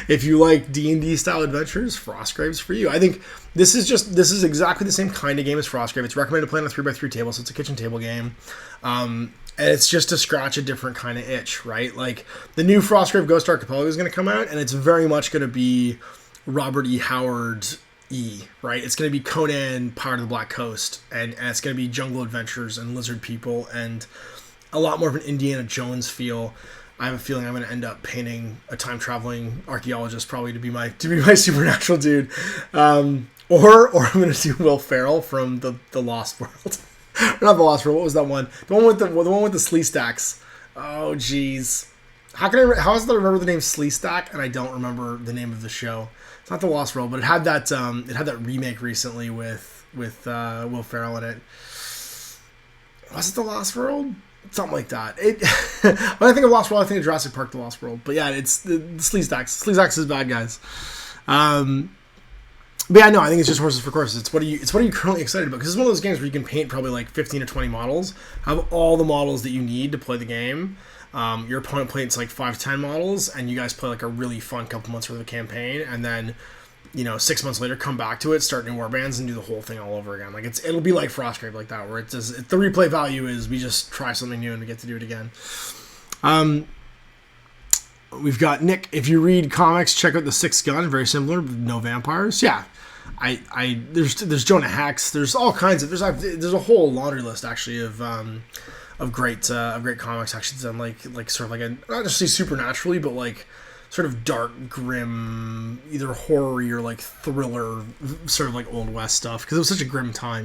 If you like D&D style adventures, Frostgrave's for you. I think this is exactly the same kind of game as Frostgrave. It's recommended to play on a 3x3 table, so it's a kitchen table game. And it's just to scratch a different kind of itch, right? Like, the new Frostgrave Ghost Archipelago is going to come out, and it's very much going to be Robert E. Howard right? It's going to be Conan, Power of the Black Coast, and it's going to be jungle adventures and lizard people, and a lot more of an Indiana Jones feel. I have a feeling I'm going to end up painting a time-traveling archaeologist probably to be my supernatural dude. Or I'm going to do Will Ferrell from the Lost World. Not the Lost World. What was that one? The one with the Slee Stacks. Oh, jeez. How is it I remember the name Slee Stack and I don't remember the name of the show? It's not the Lost World, but it had that remake recently with Will Ferrell in it. Was it the Lost World? Something like that. When I think of Lost World, I think of Jurassic Park: The Lost World. But yeah, it's the Slee Stacks. Slee Stacks is bad guys. But yeah, no, I think it's just horses for courses. It's what are you currently excited about? Because it's one of those games where you can paint probably like 15 or 20 models, have all the models that you need to play the game. Your opponent plays like 5 to 10 models, and you guys play like a really fun couple months worth of campaign, and then 6 months later come back to it, start new warbands, and do the whole thing all over again. Like it'll be like Frostgrave like that, where the replay value is we just try something new and we get to do it again. We've got Nick. If you read comics, check out The Sixth Gun. Very similar, no vampires. Yeah, there's Jonah Hex. There's all kinds of there's a whole laundry list actually of great comics actually done like sort of like a not just supernaturally, but like sort of dark, grim, either horror or like thriller, sort of like Old West stuff, because it was such a grim time,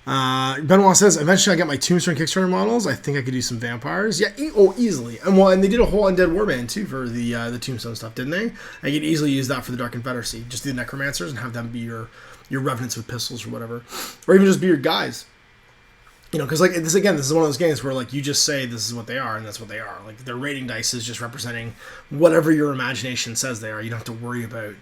Benoit says, eventually I get my Tombstone Kickstarter models. I think I could do some vampires. Yeah, easily. And they did a whole Undead Warband too for the Tombstone stuff, didn't they? I could easily use that for the Dark Confederacy. Just do the Necromancers and have them be your Revenants with pistols or whatever. Or even just be your guys. Because like this is one of those games where like you just say this is what they are and that's what they are. Like their rating dice is just representing whatever your imagination says they are. You don't have to worry about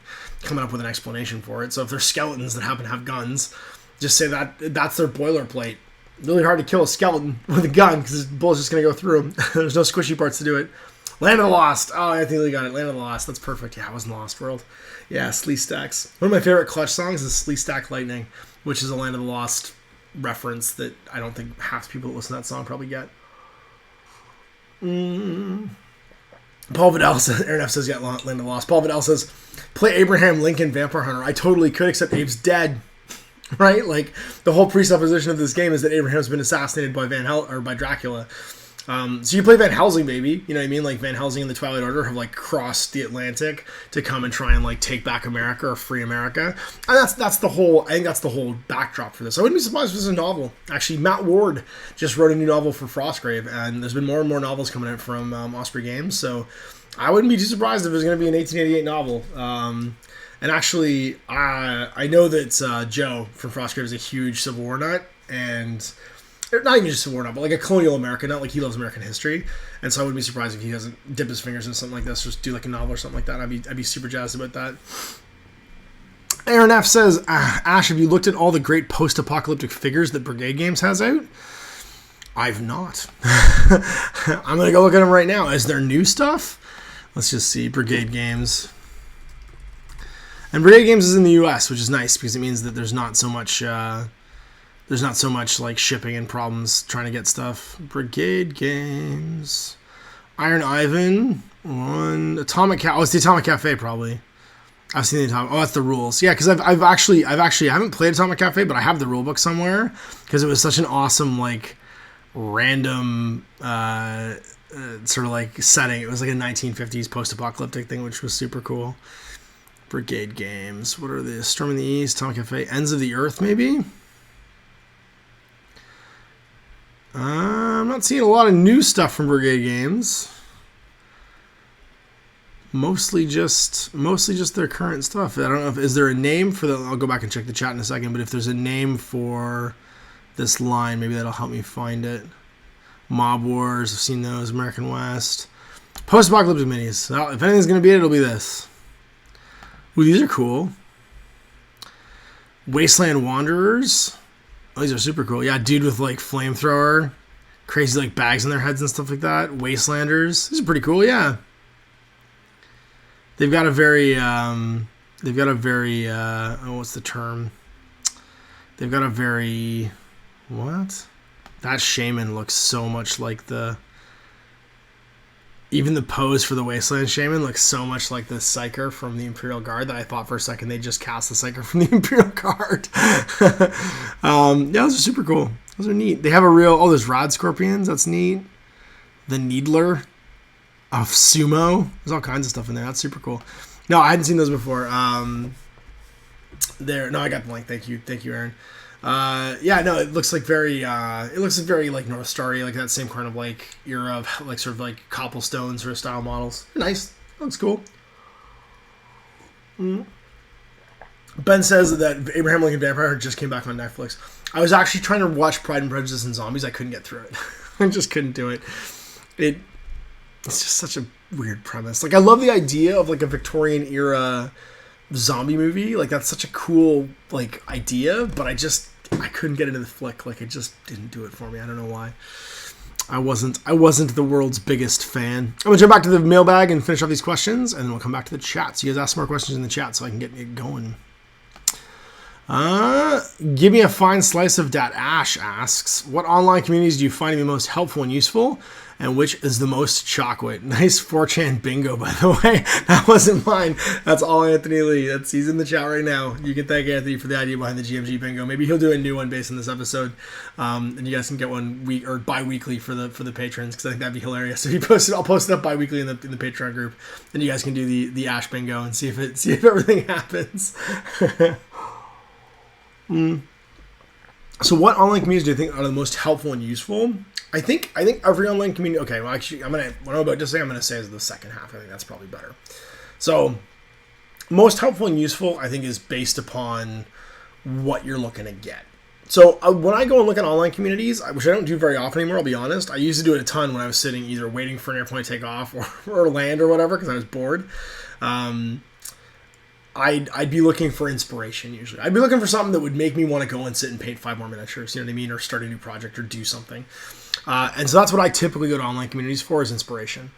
coming up with an explanation for it. So if they're skeletons that happen to have guns, just say that's their boilerplate. Really hard to kill a skeleton with a gun because the bullet's just going to go through them. There's no squishy parts to do it. Land of the Lost. Oh, I think we got it. Land of the Lost. That's perfect. Yeah, I was in the Lost World. Yeah, Slee Stacks. One of my favorite Clutch songs is Slee Stack Lightning, which is a Land of the Lost reference that I don't think half the people that listen to that song probably get. Paul Vidal says, Aaron F says, yeah, Land of the Lost. Paul Vidal says, play Abraham Lincoln Vampire Hunter. I totally could, except Abe's dead. Right? Like, the whole presupposition of this game is that Abraham's been assassinated by by Dracula. So you play Van Helsing, baby. You know what I mean? Like, Van Helsing and the Twilight Order have, like, crossed the Atlantic to come and try and, like, take back America or free America. And that's the whole backdrop for this. I wouldn't be surprised if this is a novel. Actually, Matt Ward just wrote a new novel for Frostgrave, and there's been more and more novels coming out from Osprey Games, so I wouldn't be too surprised if there's going to be an 1888 novel. And actually, I know that Joe from Frostgrave is a huge Civil War nut, and not even just Civil War nut, but like a colonial America nut. Like he loves American history, and so I wouldn't be surprised if he doesn't dip his fingers in something like this, just do like a novel or something like that. I'd be super jazzed about that. Aaron F says, Ash, have you looked at all the great post-apocalyptic figures that Brigade Games has out? I've not. I'm gonna go look at them right now. Is there new stuff? Let's just see. Brigade Games. And Brigade Games is in the U.S., which is nice because it means that there's not so much like shipping and problems trying to get stuff. Brigade Games, Iron Ivan, Atomic Cafe. Oh, it's the Atomic Cafe probably. I've seen the Atomic. Oh, that's the rules. Yeah, because I've actually I haven't played Atomic Cafe, but I have the rule book somewhere because it was such an awesome like random sort of like setting. It was like a 1950s post-apocalyptic thing, which was super cool. Brigade games. What are the Storm in the East, Atomic Cafe, Ends of the Earth, maybe? I'm not seeing a lot of new stuff from Brigade games. Mostly just their current stuff. I don't know if is there a name for the. I'll go back and check the chat in a second. But if there's a name for this line, maybe that'll help me find it. Mob Wars, I've seen those. American West, post-apocalyptic minis. Well, if anything's gonna be it, it'll be this. Ooh, these are cool. Wasteland Wanderers. Oh, these are super cool. Yeah, dude with like flamethrower, crazy like bags on their heads and stuff like that. Wastelanders. These are pretty cool. Yeah. They've got a very, oh, what's the term? They've got a very, what? That shaman looks so much like even the pose for the Wasteland Shaman looks so much like the Psyker from the Imperial Guard that I thought for a second they just cast the Psyker from the Imperial Guard. Yeah, those are super cool. Those are neat. They have a real, there's Rod Scorpions. That's neat. The Needler of Sumo. There's all kinds of stuff in there. That's super cool. No, I hadn't seen those before. I got blank. Thank you, Aaron. Yeah, no, it looks like very like North Star-y, like that same kind of like era of like sort of like cobblestone sort of style models. Nice. Looks cool. Ben says that Abraham Lincoln Vampire just came back on Netflix. I was actually trying to watch Pride and Prejudice and Zombies. I couldn't get through it. I just couldn't do it. It's just such a weird premise. Like, I love the idea of like a Victorian era zombie movie. Like, that's such a cool like idea, but I couldn't get into the flick. Like, it just didn't do it for me. I don't know why. I wasn't the world's biggest fan. I'm gonna jump back to the mailbag and finish off these questions, and then we'll come back to the chat. So you guys ask more questions in the chat so I can get it going. Give me a fine slice of dat. Ash asks, what online communities do you find to be most helpful and useful, and which is the most chocolate? Nice 4chan bingo, by the way. That wasn't mine. That's all Anthony Lee. He's in the chat right now. You can thank Anthony for the idea behind the GMG bingo. Maybe he'll do a new one based on this episode, and you guys can get one bi-weekly for the patrons, because I think that'd be hilarious. If he posted, I'll post it up bi-weekly in the Patreon group, and you guys can do the Ash bingo and see if everything happens. So what online communities do you think are the most helpful and useful? I think every online community. Okay, well, actually, what I'm about to say, I'm going to say is the second half. I think that's probably better. So, most helpful and useful, I think, is based upon what you're looking to get. So when I go and look at online communities, which I don't do very often anymore, I'll be honest. I used to do it a ton when I was sitting either waiting for an airplane to take off or land or whatever, because I was bored. I'd be looking for inspiration usually. I'd be looking for something that would make me want to go and sit and paint 5 more miniatures, you know what I mean, or start a new project or do something. And so that's what I typically go to online communities for, is inspiration.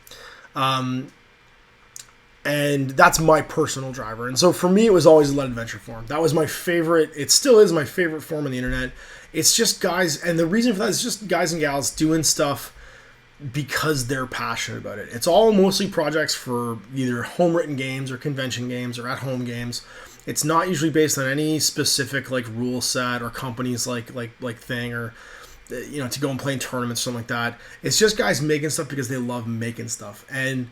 And that's my personal driver. And so for me, it was always the Let Adventure forum. That was my favorite. It still is my favorite forum on the internet. It's just guys, and the reason for that is just guys and gals doing stuff because they're passionate about it. It's all mostly projects for either home-written games or convention games or at-home games. It's not usually based on any specific like rule set or companies like thing, or you know, to go and play in tournaments or something like that. It's just guys making stuff because they love making stuff, and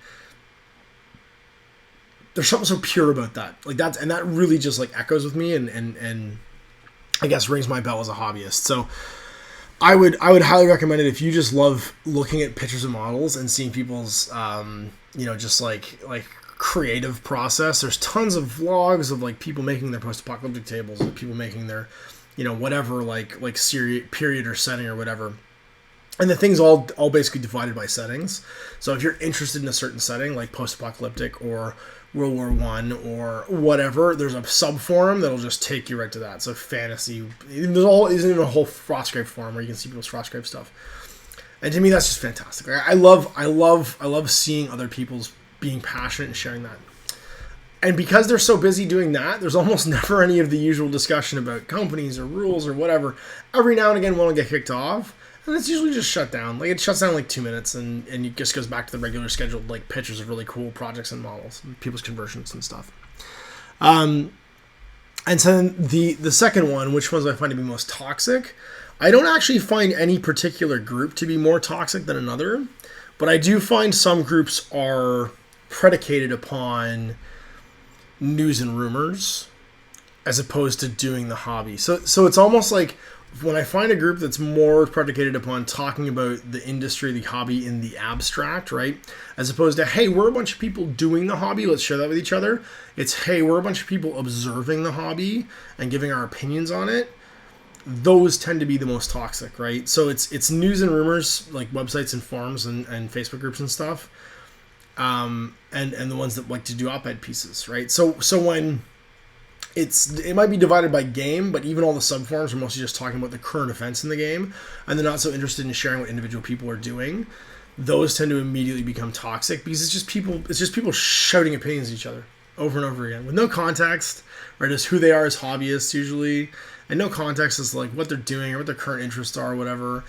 there's something so pure about that. Like that really just like echoes with me, and I guess rings my bell as a hobbyist. So I would highly recommend it if you just love looking at pictures of models and seeing people's you know, just like creative process. There's tons of vlogs of like people making their post-apocalyptic tables, and people making their, you know, whatever like period or setting or whatever. And the thing's all basically divided by settings. So if you're interested in a certain setting, like post-apocalyptic or World War I or whatever, there's a sub-forum that'll just take you right to that. So fantasy, there's even a whole Frostgrave forum where you can see people's Frostgrave stuff. And to me, that's just fantastic. I love seeing other people's being passionate and sharing that. And because they're so busy doing that, there's almost never any of the usual discussion about companies or rules or whatever. Every now and again, one will get kicked off, and it's usually just shut down. Like, it shuts down in like 2 minutes, and it just goes back to the regular scheduled like pictures of really cool projects and models, and people's conversions and stuff. And so then the second one, which ones I find to be most toxic, I don't actually find any particular group to be more toxic than another, but I do find some groups are predicated upon news and rumors as opposed to doing the hobby. So it's almost like when I find a group that's more predicated upon talking about the industry, the hobby in the abstract, right? As opposed to, hey, we're a bunch of people doing the hobby, let's share that with each other. It's, hey, we're a bunch of people observing the hobby and giving our opinions on it. Those tend to be the most toxic, right? So it's news and rumors, like websites and forums and Facebook groups and stuff. And the ones that like to do op-ed pieces, right? So when it might be divided by game, but even all the subforums are mostly just talking about the current events in the game, and they're not so interested in sharing what individual people are doing. Those tend to immediately become toxic because it's just people shouting opinions at each other over and over again with no context, right? As who they are as hobbyists usually, and no context as like what they're doing or what their current interests are or whatever.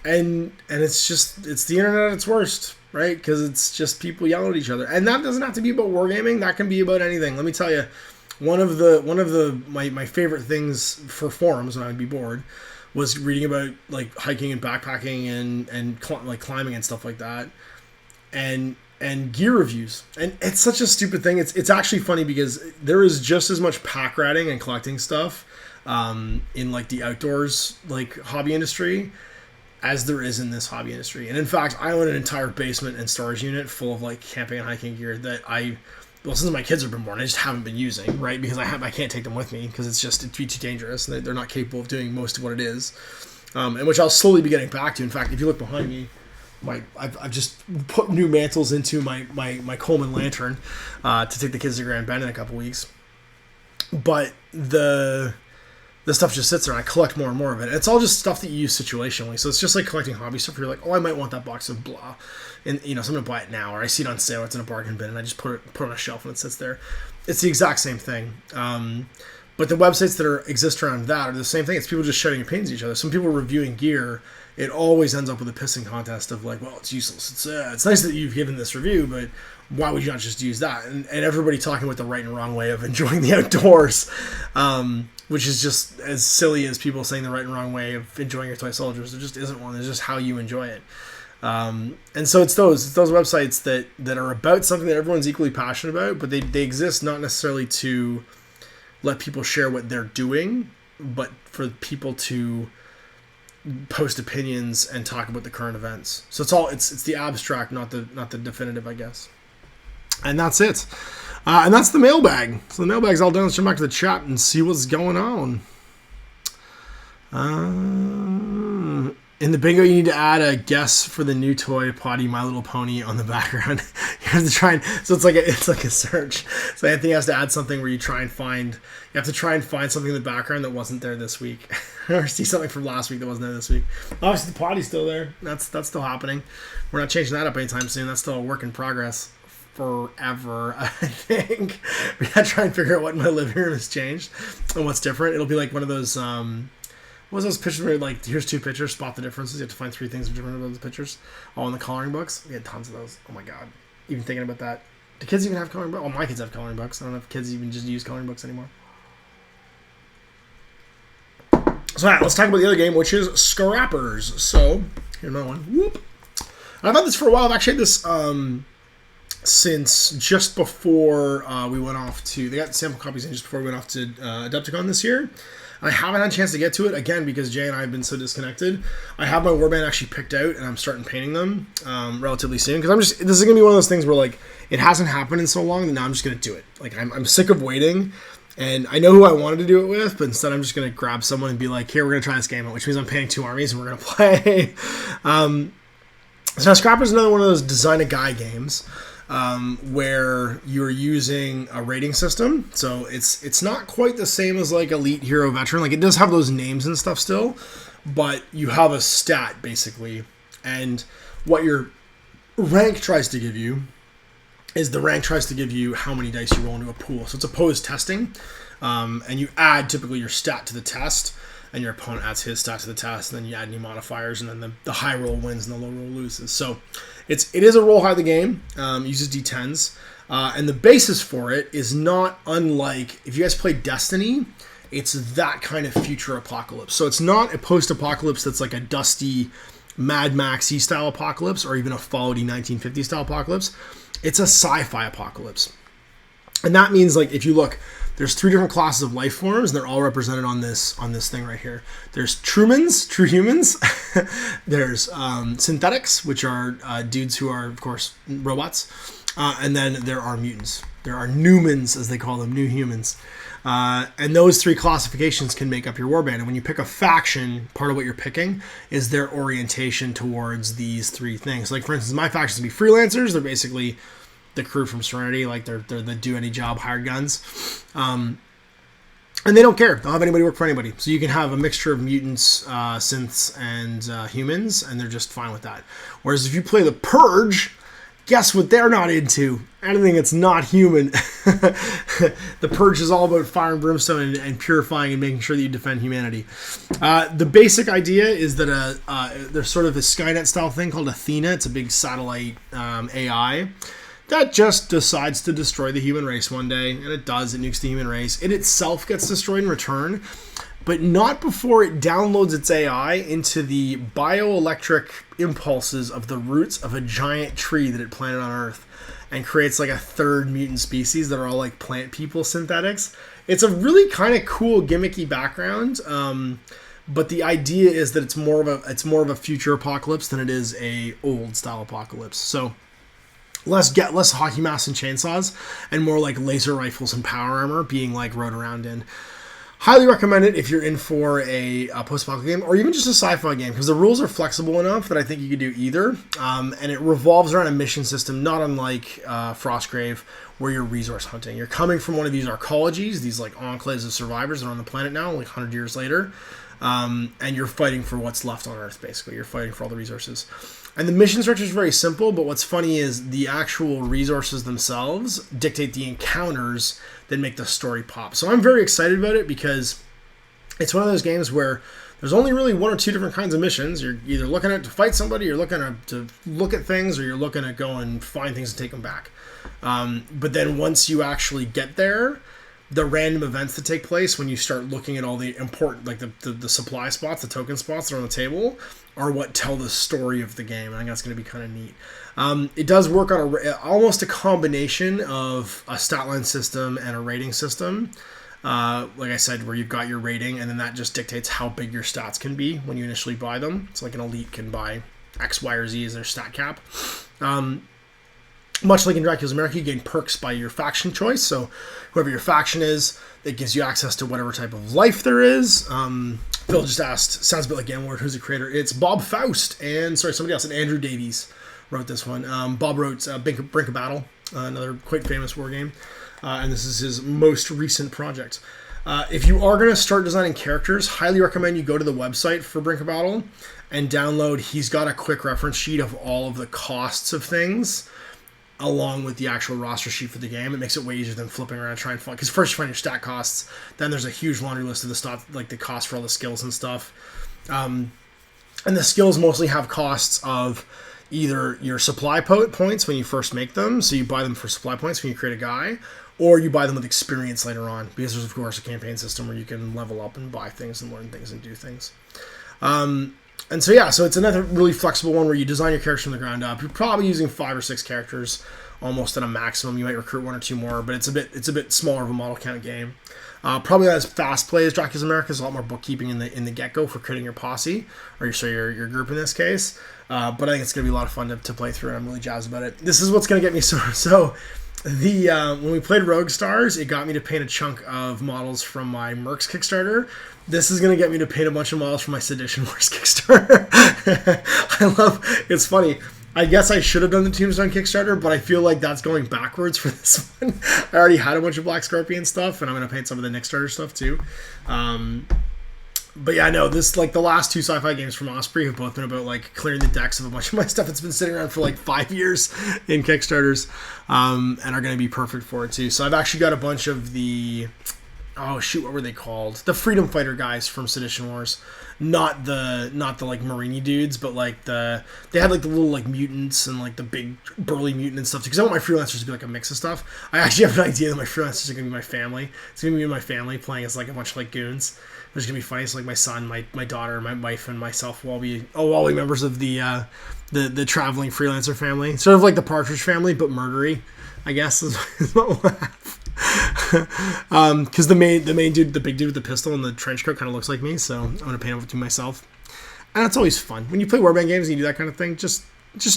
And it's the internet at its worst, right? Because it's just people yelling at each other, and that doesn't have to be about wargaming. That can be about anything. Let me tell you. One of my favorite things for forums when I'd be bored was reading about like hiking and backpacking and climbing and stuff like that, and gear reviews. And it's such a stupid thing. It's actually funny because there is just as much pack ratting and collecting stuff in like the outdoors like hobby industry as there is in this hobby industry. And in fact, I own an entire basement and storage unit full of like camping and hiking gear that since my kids have been born, I just haven't been using, right? Because I can't take them with me because it'd be too dangerous, and they're not capable of doing most of what it is, and which I'll slowly be getting back to. In fact, if you look behind me, I've just put new mantles into my Coleman lantern to take the kids to Grand Bend in a couple weeks. But the stuff just sits there, and I collect more and more of it. It's all just stuff that you use situationally. So it's just like collecting hobby stuff. You're like, oh, I might want that box of blah. And, so I'm going to buy it now, or I see it on sale, it's in a bargain bin, and I just put it on a shelf and it sits there. It's the exact same thing. But the websites that exist around that are the same thing. It's people just shouting opinions at each other. Some people reviewing gear, it always ends up with a pissing contest of like, well, it's useless. It's nice that you've given this review, but why would you not just use that? And everybody talking about the right and wrong way of enjoying the outdoors, which is just as silly as people saying the right and wrong way of enjoying your toy soldiers. There just isn't one. There's just how you enjoy it. And so it's those websites that are about something that everyone's equally passionate about, but they exist not necessarily to let people share what they're doing, but for people to post opinions and talk about the current events. So it's the abstract, not the definitive, I guess. And that's it. And that's the mailbag. So the mailbag's all done. Let's jump back to the chat and see what's going on. In the bingo, you need to add a guess for the new toy potty My Little Pony on the background. You have to try and it's like a search. So Anthony has to add something where you have to try and find something in the background that wasn't there this week, or see something from last week that wasn't there this week. Obviously, the potty's still there. That's still happening. We're not changing that up anytime soon. That's still a work in progress forever, I think. We gotta try and figure out what in my living room has changed and what's different. It'll be like one of those. What was those pictures where like here's two pictures, spot the differences. You have to find three things different about those pictures. All in the coloring books. We had tons of those. Oh my god! Even thinking about that. Do kids even have coloring books? Oh, my kids have coloring books. I don't know if kids even just use coloring books anymore. So let's talk about the other game, which is Scrappers. So here's another one. Whoop! I've had this for a while. I've actually had this since just before we went off to. They got sample copies in just before we went off to Adepticon this year. I haven't had a chance to get to it, again, because Jay and I have been so disconnected. I have my warband actually picked out, and I'm starting painting them relatively soon, because this is going to be one of those things where, like, it hasn't happened in so long that now I'm just going to do it. Like, I'm sick of waiting, and I know who I wanted to do it with, but instead I'm just going to grab someone and be like, here, we're going to try this game out, which means I'm painting two armies, and we're going to play. So now Scrapper is another one of those design a guy games. Where you're using a rating system. So it's not quite the same as like Elite, Hero, Veteran. Like it does have those names and stuff still, but you have a stat basically. And what your rank tries to give you is the rank tries to give you how many dice you roll into a pool. So it's opposed testing. And you add typically your stat to the test, and your opponent adds his stat to the test, and then you add any modifiers, and then the high roll wins and the low roll loses. So it is a roll high the game. Uses D10s. And the basis for it is not unlike, if you guys play Destiny, it's that kind of future apocalypse. So it's not a post-apocalypse that's like a dusty Mad Max-y style apocalypse or even a Fallout-y 1950 style apocalypse. It's a sci-fi apocalypse. And that means, like, if you look, there's 3 different classes of life forms, and they're all represented on this thing right here. There's true humans. There's synthetics, which are dudes who are, of course, robots. And then there are mutants. There are Newmans, as they call them, new humans. And those 3 classifications can make up your warband. And when you pick a faction, part of what you're picking is their orientation towards these 3 things. Like, for instance, my factions can be freelancers. They're basically the crew from Serenity. Like, they're the do-any-job hired guns. And they don't care. They'll have anybody work for anybody. So you can have a mixture of mutants, synths, and humans, and they're just fine with that. Whereas if you play the Purge, guess what they're not into? Anything that's not human. The Purge is all about fire and brimstone and purifying and making sure that you defend humanity. The basic idea is that there's sort of a Skynet-style thing called Athena. It's a big satellite AI that just decides to destroy the human race one day, and it does. It nukes the human race. It itself gets destroyed in return, but not before it downloads its AI into the bioelectric impulses of the roots of a giant tree that it planted on Earth, and creates like a 3rd mutant species that are all like plant people synthetics. It's a really kind of cool gimmicky background, but the idea is that it's more of a future apocalypse than it is a old style apocalypse. So less hockey masks and chainsaws, and more like laser rifles and power armor being like rode around in. Highly recommend it if you're in for a post-apocalyptic game, or even just a sci-fi game, because the rules are flexible enough that I think you could do either. And it revolves around a mission system, not unlike Frostgrave, where you're resource hunting. You're coming from one of these arcologies, these like enclaves of survivors that are on the planet now, like 100 years later, and you're fighting for what's left on Earth, basically. You're fighting for all the resources. And the mission structure is very simple, but what's funny is the actual resources themselves dictate the encounters that make the story pop. So I'm very excited about it because it's one of those games where there's only really 1 or 2 different kinds of missions. You're either looking at to fight somebody, you're looking at to look at things, or you're looking at go and find things and take them back. But then once you actually get there, the random events that take place when you start looking at all the important, like the supply spots, the token spots that are on the table, are what tell the story of the game. And I think that's going to be kind of neat. It does work on almost a combination of a stat line system and a rating system. Like I said, where you've got your rating, and then that just dictates how big your stats can be when you initially buy them. It's like an elite can buy X, Y, or Z as their stat cap. Much like in Dracula's America, you gain perks by your faction choice. So whoever your faction is, it gives you access to whatever type of life there is. Phil just asked, sounds a bit like Gamward, who's the creator? It's Bob Faust and, somebody else, and Andrew Davies wrote this one. Bob wrote Brink of Battle, another quite famous war game. And this is his most recent project. If you are going to start designing characters, highly recommend you go to the website for Brink of Battle and download. He's got a quick reference sheet of all of the costs of things, along with the actual roster sheet for the game. It makes it way easier than flipping around and trying to find, because first you find your stat costs, then there's a huge laundry list of the stuff, like the cost for all the skills and stuff. And the skills mostly have costs of either your supply points when you first make them, so you buy them for supply points when you create a guy, or you buy them with experience later on, because there's of course a campaign system where you can level up and buy things and learn things and do things. And so so it's another really flexible one where you design your characters from the ground up. You're probably using 5 or 6 characters almost at a maximum. You might recruit 1 or 2 more, but it's a bit smaller of a model count game. Probably not as fast play as Dracula's America. There's a lot more bookkeeping in the get-go for creating your posse, or your group in this case. But I think it's going to be a lot of fun to play through, and I'm really jazzed about it. This is what's going to get me so when we played Rogue Stars, it got me to paint a chunk of models from my Mercs Kickstarter. This is going to get me to paint a bunch of models from my Sedition Wars Kickstarter. It's funny. I guess I should have done the Tombstone Kickstarter, but I feel like that's going backwards for this one. I already had a bunch of Black Scorpion stuff, and I'm going to paint some of the Kickstarter stuff too. But yeah, no, this, like, the last 2 sci-fi games from Osprey have both been about, like, clearing the decks of a bunch of my stuff that's been sitting around for, like, 5 years in Kickstarters, and are going to be perfect for it, too. So I've actually got a bunch of the oh shoot, what were they called? The Freedom Fighter guys from Sedition Wars, not the like Marini dudes, but like they had like the little like mutants and like the big burly mutant and stuff. Because I want my freelancers to be like a mix of stuff. I actually have an idea that my freelancers are gonna be my family. It's gonna be my family playing as like a bunch of like goons, which is gonna be funny. So like my son, my daughter, my wife, and myself will all be members of the traveling freelancer family, sort of like the Partridge Family, but murdery, I guess is what we'll have. Because the main dude, the big dude with the pistol and the trench coat, kind of looks like me, so I'm gonna paint him to myself, and that's always fun when you play warband games and you do that kind of thing. Just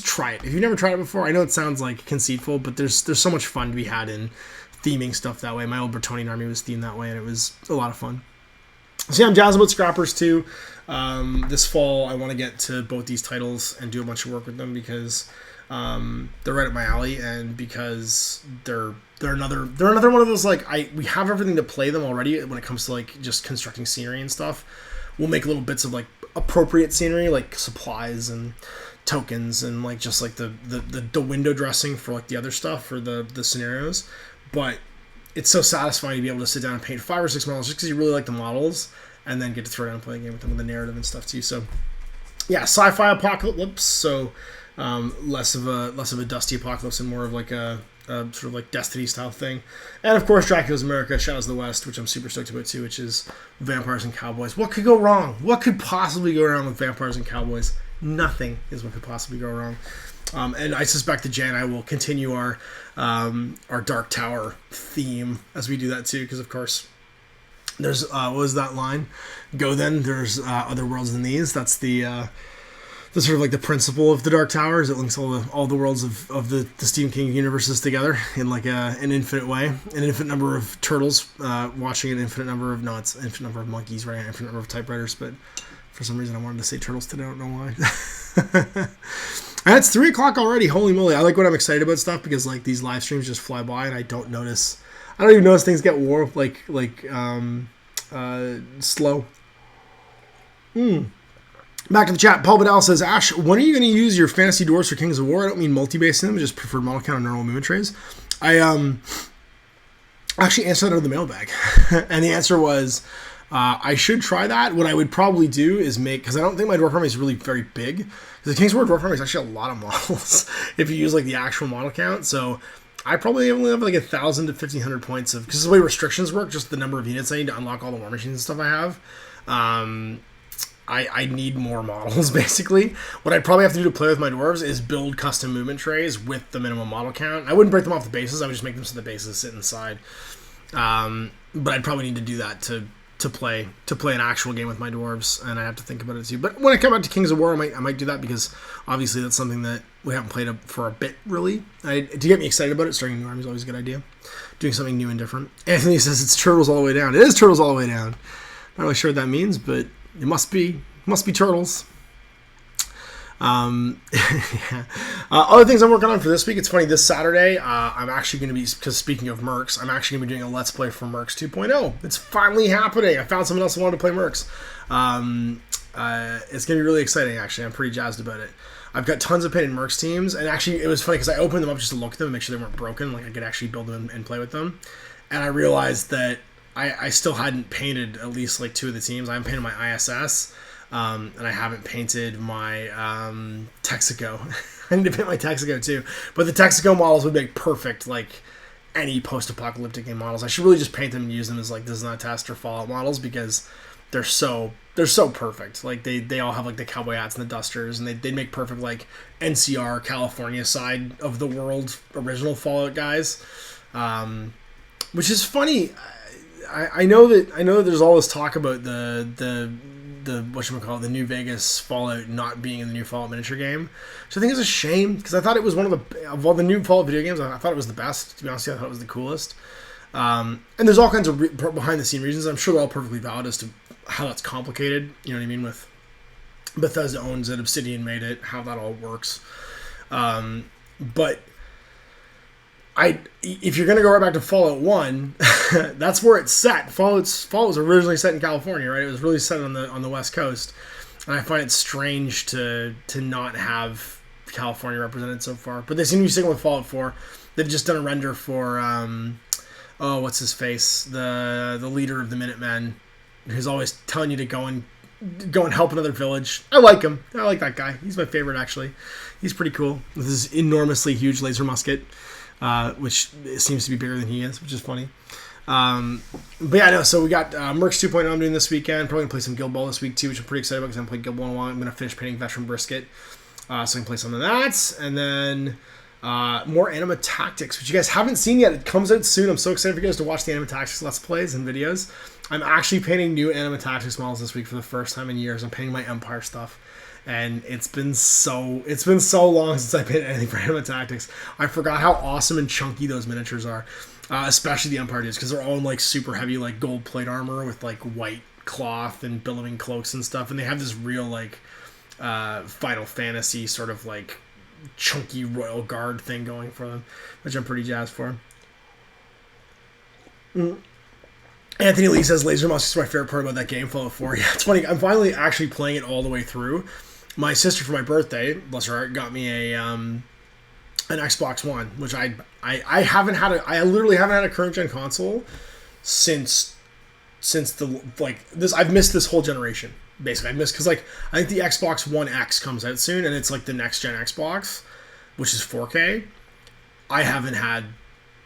try it if you've never tried it before. I know it sounds like conceitful, but there's so much fun to be had in theming stuff that way. My old Bretonnian army was themed that way, and it was a lot of fun. So yeah, I'm jazzed about Scrappers too. This fall, I want to get to both these titles and do a bunch of work with them because they're right up my alley, and because they're another one of those like we have everything to play them already when it comes to like just constructing scenery and stuff. We'll make little bits of like appropriate scenery, like supplies and tokens and like just like the window dressing for like the other stuff for the scenarios, but it's so satisfying to be able to sit down and paint 5 or 6 models just because you really like the models, and then get to throw down and play a game with them with the narrative and stuff too. So yeah, sci-fi apocalypse. So less of a dusty apocalypse and more of like a sort of like Destiny style thing. And of course, Dracula's America, Shadows of the West, which I'm super stoked about too, which is vampires and cowboys. What could go wrong? What could possibly go wrong with vampires and cowboys? Nothing is what could possibly go wrong. And I suspect that Jay and I will continue our Dark Tower theme as we do that too, because of course there's what was that line? Go then. There's other worlds than these. That's the sort of like the principle of the Dark Tower is it links all the worlds of the Stephen King universes together in like an infinite way. An infinite number of turtles watching an infinite number of infinite number of monkeys writing an infinite number of typewriters, but for some reason I wanted to say turtles today. I don't know why. And it's 3 o'clock already. Holy moly! I like when I'm excited about stuff because like these live streams just fly by and I don't even notice things get slow. Back in the chat, Paul Vidal says, Ash, when are you going to use your fantasy dwarves for Kings of War? I don't mean multi-basing them, just preferred model count and normal movement trays. I actually answered that on the mailbag. And the answer was, I should try that. What I would probably do is because I don't think my dwarf army is really very big. Because the Kings of War dwarf army is actually a lot of models if you use like the actual model count. So I probably only have like 1,000 to 1,500 points of, because the way restrictions work, just the number of units I need to unlock all the war machines and stuff I have. I need more models, basically. What I'd probably have to do to play with my dwarves is build custom movement trays with the minimum model count. I wouldn't break them off the bases. I would just make them so the bases sit inside. But I'd probably need to do that to play an actual game with my dwarves, and I have to think about it too. But when I come out to Kings of War, I might do that because obviously that's something that we haven't played for a bit, really. To get me excited about it, starting a new army is always a good idea. Doing something new and different. Anthony says it's turtles all the way down. It is turtles all the way down. Not really sure what that means, but it must be turtles. Yeah. Other things I'm working on for this week. It's funny, this Saturday, I'm actually going to be, because speaking of Mercs, I'm actually going to be doing a Let's Play for Mercs 2.0. It's finally happening. I found someone else who wanted to play Mercs. It's going to be really exciting, actually. I'm pretty jazzed about it. I've got tons of painted Mercs teams, and actually it was funny because I opened them up just to look at them and make sure they weren't broken, like I could actually build them and play with them. And I realized that I still hadn't painted at least like 2 of the teams. I haven't painted my ISS, and I haven't painted my Texaco. I need to paint my Texaco too. But the Texaco models would make perfect like any post-apocalyptic game models. I should really just paint them and use them as like This Is Not a Test or Fallout models because they're so perfect. Like they all have like the cowboy hats and the dusters, and they make perfect like NCR California side of the world original Fallout guys. Which is funny. I know that there's all this talk about the whatchamacallit, the New Vegas Fallout not being in the new Fallout miniature game, which I think is a shame because I thought it was one of all the new Fallout video games. I thought it was the best. To be honest, I thought it was the coolest. And there's all kinds of behind the scene reasons. I'm sure they're all perfectly valid as to how that's complicated. You know what I mean? With Bethesda owns it, Obsidian made it, how that all works. But if you're going to go right back to Fallout 1, that's where it's set. Fallout was originally set in California, right? It was really set on the West Coast. And I find it strange to not have California represented so far. But they seem to be sticking with Fallout 4. They've just done a render for oh, what's his face? The leader of the Minutemen, who's always telling you to go and help another village. I like him. I like that guy. He's my favorite, actually. He's pretty cool with his enormously huge laser musket, which seems to be bigger than he is, which is funny. But yeah, no, so we got Mercs 2.0 I'm doing this weekend. Probably going to play some Guild Ball this week too, which I'm pretty excited about because I haven't played Guild Ball in a while. I'm going to finish painting Veteran Brisket, so I can play some of that. And then more Anima Tactics, which you guys haven't seen yet. It comes out soon. I'm so excited for you guys to watch the Anima Tactics Let's Plays and videos. I'm actually painting new Anima Tactics models this week for the first time in years. I'm painting my Empire stuff. And it's been so long since I painted anything for Anima Tactics. I forgot how awesome and chunky those miniatures are. Especially the Empire dudes, because they're all in like super heavy like gold plate armor with like white cloth and billowing cloaks and stuff, and they have this real like Final Fantasy sort of like chunky royal guard thing going for them, which I'm pretty jazzed for. Anthony Lee says Laser Musk is my favorite part about that game, Fallout 4. Yeah, it's funny. I'm finally actually playing it all the way through. My sister, for my birthday, bless her heart, got me an Xbox One, which I haven't had I literally haven't had a current gen console since the like this. I've missed this whole generation basically. I missed because like I think the Xbox One X comes out soon, and it's like the next gen Xbox, which is 4K. I haven't had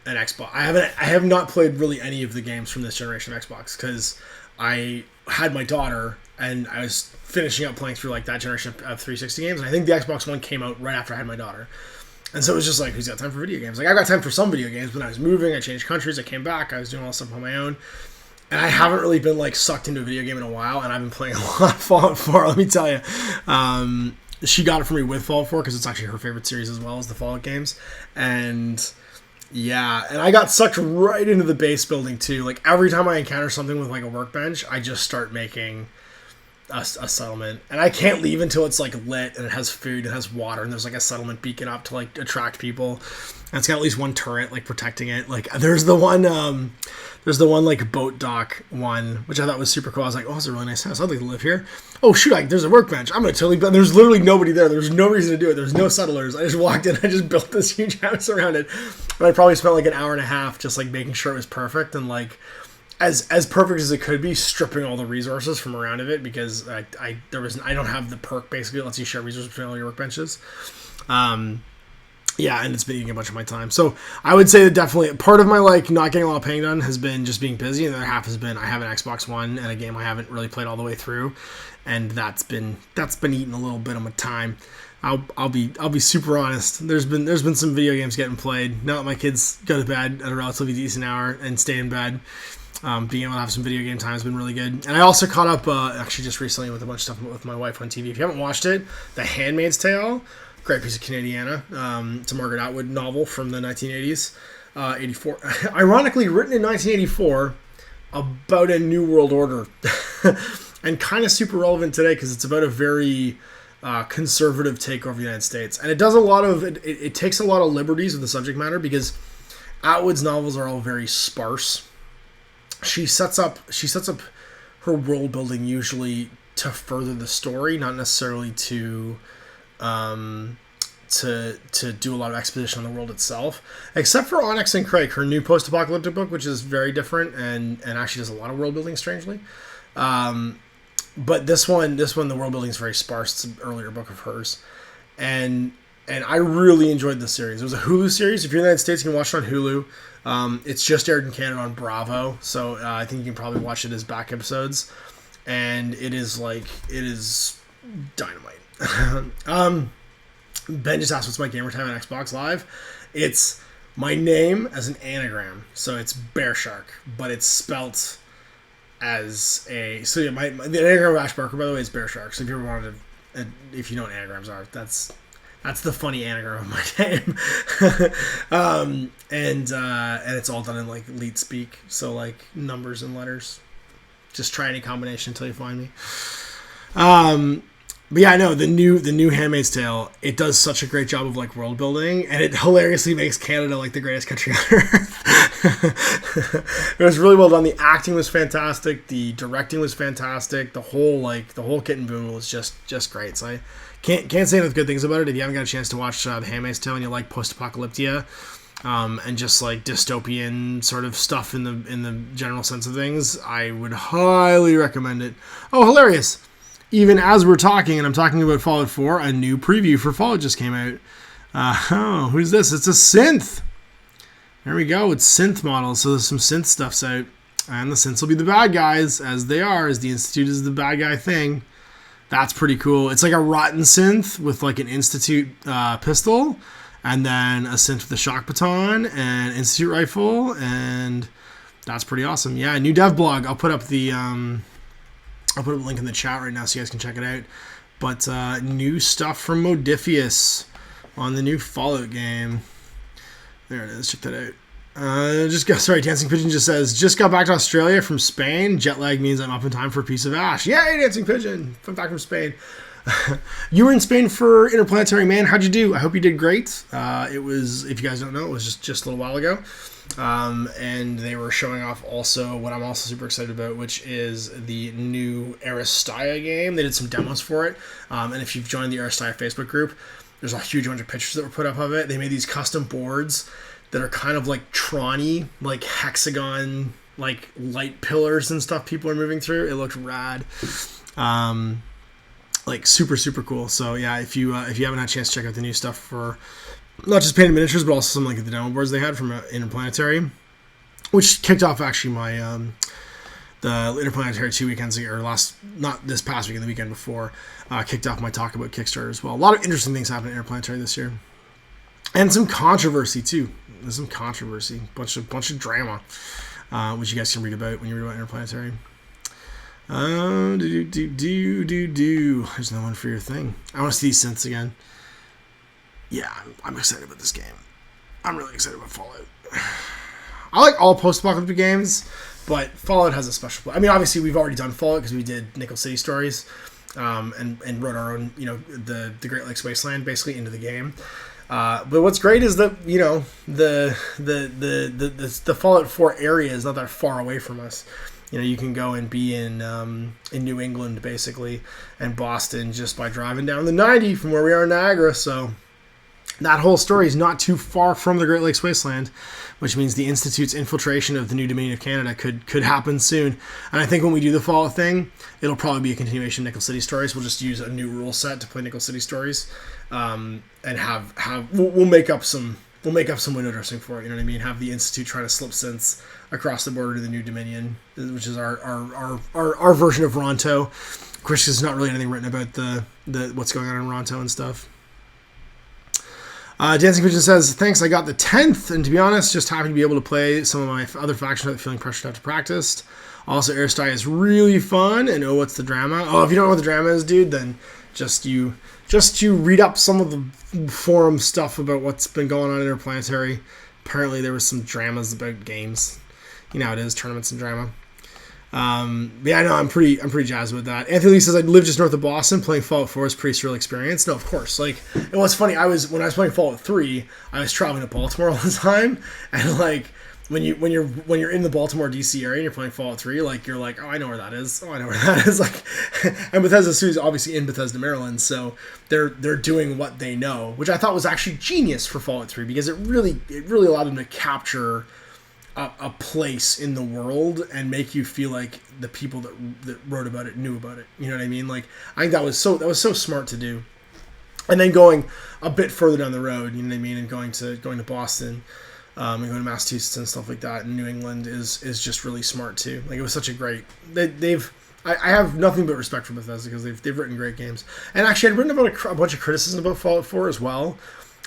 an Xbox. I have not played really any of the games from this generation of Xbox because I had my daughter and I was finishing up playing through like that generation of 360 games, and I think the Xbox One came out right after I had my daughter. And so it was just like, who's got time for video games? Like, I got time for some video games, but I was moving, I changed countries, I came back, I was doing all this stuff on my own. And I haven't really been, like, sucked into a video game in a while, and I've been playing a lot of Fallout 4, let me tell you. She got it for me with Fallout 4, because it's actually her favorite series as well as the Fallout games. And, yeah, and I got sucked right into the base building, too. Like, every time I encounter something with, like, a workbench, I just start making a settlement, and I can't leave until it's like lit and it has food, it has water, and there's like a settlement beacon up to like attract people, and it's got at least one turret like protecting it. Like there's the one like boat dock one, which I thought was super cool. I was like, oh, it's a really nice house, I'd like to live here. Oh shoot, there's a workbench, I'm gonna totally build. There's literally nobody there, there's no reason to do it, there's no settlers. I just walked in, I just built this huge house around it, but I probably spent like an hour and a half just like making sure it was perfect, and like as perfect as it could be, stripping all the resources from around of it, because I don't have the perk basically that lets you share resources between all your workbenches. Yeah, and it's been eating a bunch of my time. So I would say that definitely part of my like not getting a lot of painting done has been just being busy, and the other half has been I have an Xbox One and a game I haven't really played all the way through, and that's been eating a little bit of my time. I'll be super honest. There's been some video games getting played now that my kids go to bed at a relatively decent hour and stay in bed. Being able to have some video game time has been really good. And I also caught up actually just recently with a bunch of stuff with my wife on TV. If you haven't watched it, The Handmaid's Tale, great piece of Canadiana. It's a Margaret Atwood novel from the 1980s, 84. Ironically written in 1984 about a new world order, and kind of super relevant today because it's about a very conservative take over the United States. And it does a lot of it takes a lot of liberties with the subject matter because Atwood's novels are all very sparse. She sets up her world building usually to further the story, not necessarily to do a lot of exposition on the world itself. Except for Onyx and Crake, her new post-apocalyptic book, which is very different and actually does a lot of world building, strangely. But this one, the world building is very sparse. It's an earlier book of hers, and I really enjoyed this series. It was a Hulu series. If you're in the United States, you can watch it on Hulu. It's just aired in Canada on Bravo, so I think you can probably watch it as back episodes, and it is dynamite. Ben just asked what's my gamer time on Xbox Live. It's my name as an anagram, so it's Bear Shark, but it's spelt as a the anagram of Ash Barker, by the way, is Bear Shark. So if you ever wanted to, if you know what anagrams are, that's the funny anagram of my name. And it's all done in like leet speak, so like numbers and letters. Just try any combination until you find me. But yeah, I know the new Handmaid's Tale, it does such a great job of like world building, and it hilariously makes Canada like the greatest country on earth. It was really well done. The acting was fantastic, the directing was fantastic, the whole kit and boom was just great. So I can't say enough good things about it. If you haven't got a chance to watch The Handmaid's Tale and you like post-apocalyptia, and just like dystopian sort of stuff in the general sense of things, I would highly recommend it. Oh, hilarious! Even as we're talking, and I'm talking about Fallout 4, a new preview for Fallout just came out. Oh, who's this? It's a synth. There we go. It's synth models, so there's some synth stuff's out. And the synths will be the bad guys, as they are, as the Institute is the bad guy thing. That's pretty cool. It's like a rotten synth with like an Institute pistol, and then a synth with a shock baton and Institute rifle, and that's pretty awesome. Yeah, new dev blog. I'll put up the link in the chat right now so you guys can check it out. But new stuff from Modifius on the new Fallout game. There it is. Check that out. Dancing Pigeon just says, just got back to Australia from Spain. Jet lag means I'm up in time for a piece of ash. Yay, Dancing Pigeon. I'm back from Spain. You were in Spain for Interplanetary, man. How'd you do? I hope you did great. It was, if you guys don't know, it was just a little while ago. And they were showing off also what I'm also super excited about, which is the new Aristia game. They did some demos for it. And if you've joined the Aristia Facebook group, there's a huge bunch of pictures that were put up of it. They made these custom boards that are kind of like Tron-y, like hexagon, like light pillars and stuff people are moving through. It looked rad. Like super, super cool. So yeah, if you haven't had a chance to check out the new stuff for not just painted miniatures, but also some like the demo boards they had from Interplanetary, which kicked off actually my the Interplanetary 2 weekends ago, or not this past weekend, the weekend before, kicked off my talk about Kickstarter as well. A lot of interesting things happened in Interplanetary this year. And some controversy too. There's some controversy, bunch of drama, which you guys can read about when you read about Interplanetary. There's no one for your thing. I want to see these synths again. Yeah, I'm excited about this game. I'm really excited about Fallout. I like all post-apocalyptic games, but Fallout has a special place. I mean, obviously we've already done Fallout because we did Nickel City Stories, and wrote our own, the Great Lakes Wasteland basically into the game. But what's great is that the Fallout 4 area is not that far away from us. You can go and be in New England basically, and Boston just by driving down the 90 from where we are in Niagara. So that whole story is not too far from the Great Lakes Wasteland, which means the Institute's infiltration of the new Dominion of Canada could happen soon. And I think when we do the Fallout thing, it'll probably be a continuation of Nickel City Stories. We'll just use a new rule set to play Nickel City Stories, and we'll make up some window dressing for it. You know what I mean? Have the Institute try to slip synths across the border to the new Dominion, which is our version of Ronto. Of course, there's not really anything written about the what's going on in Ronto and stuff. Dancing Pigeon says, thanks, I got the 10th, and to be honest, just happy to be able to play some of my other factions without feeling pressured out to practice. Also, Aristia is really fun, and what's the drama? Oh, if you don't know what the drama is, dude, then just you read up some of the forum stuff about what's been going on in Interplanetary. Apparently there was some dramas about games. You know how it is, tournaments and drama. Yeah, no, I'm pretty jazzed with that. Anthony Lee says, I live just north of Boston. Playing Fallout 4 is a pretty surreal experience. No, of course. Like, it was funny. When I was playing Fallout 3, I was traveling to Baltimore all the time, and like when you're in the Baltimore DC area and you're playing Fallout 3, like you're like, oh, I know where that is. Oh, I know where that is. Like, and Bethesda Studios obviously in Bethesda, Maryland, so they're doing what they know, which I thought was actually genius for Fallout 3 because it really allowed them to capture a place in the world and make you feel like the people that wrote about it knew about it. You know what I mean? Like, I think that was so smart to do. And then going a bit further down the road, you know what I mean, and going to Boston, and going to Massachusetts and stuff like that, and New England is just really smart too. Like, it was such a great. I have nothing but respect for Bethesda because they've written great games. And actually, I'd written about a bunch of criticism about Fallout 4 as well,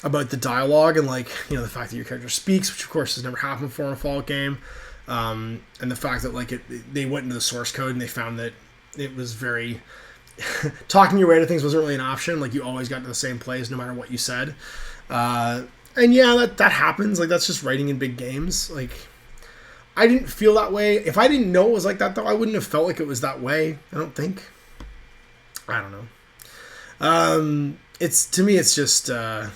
about the dialogue and the fact that your character speaks, which of course has never happened before in a Fallout game, and the fact that they went into the source code and they found that it was very talking your way to things wasn't really an option. Like, you always got to the same place no matter what you said, and yeah, that happens. Like, that's just writing in big games. Like, I didn't feel that way. If I didn't know it was like that, though, I wouldn't have felt like it was that way. I don't think. I don't know. It's, to me, it's just. I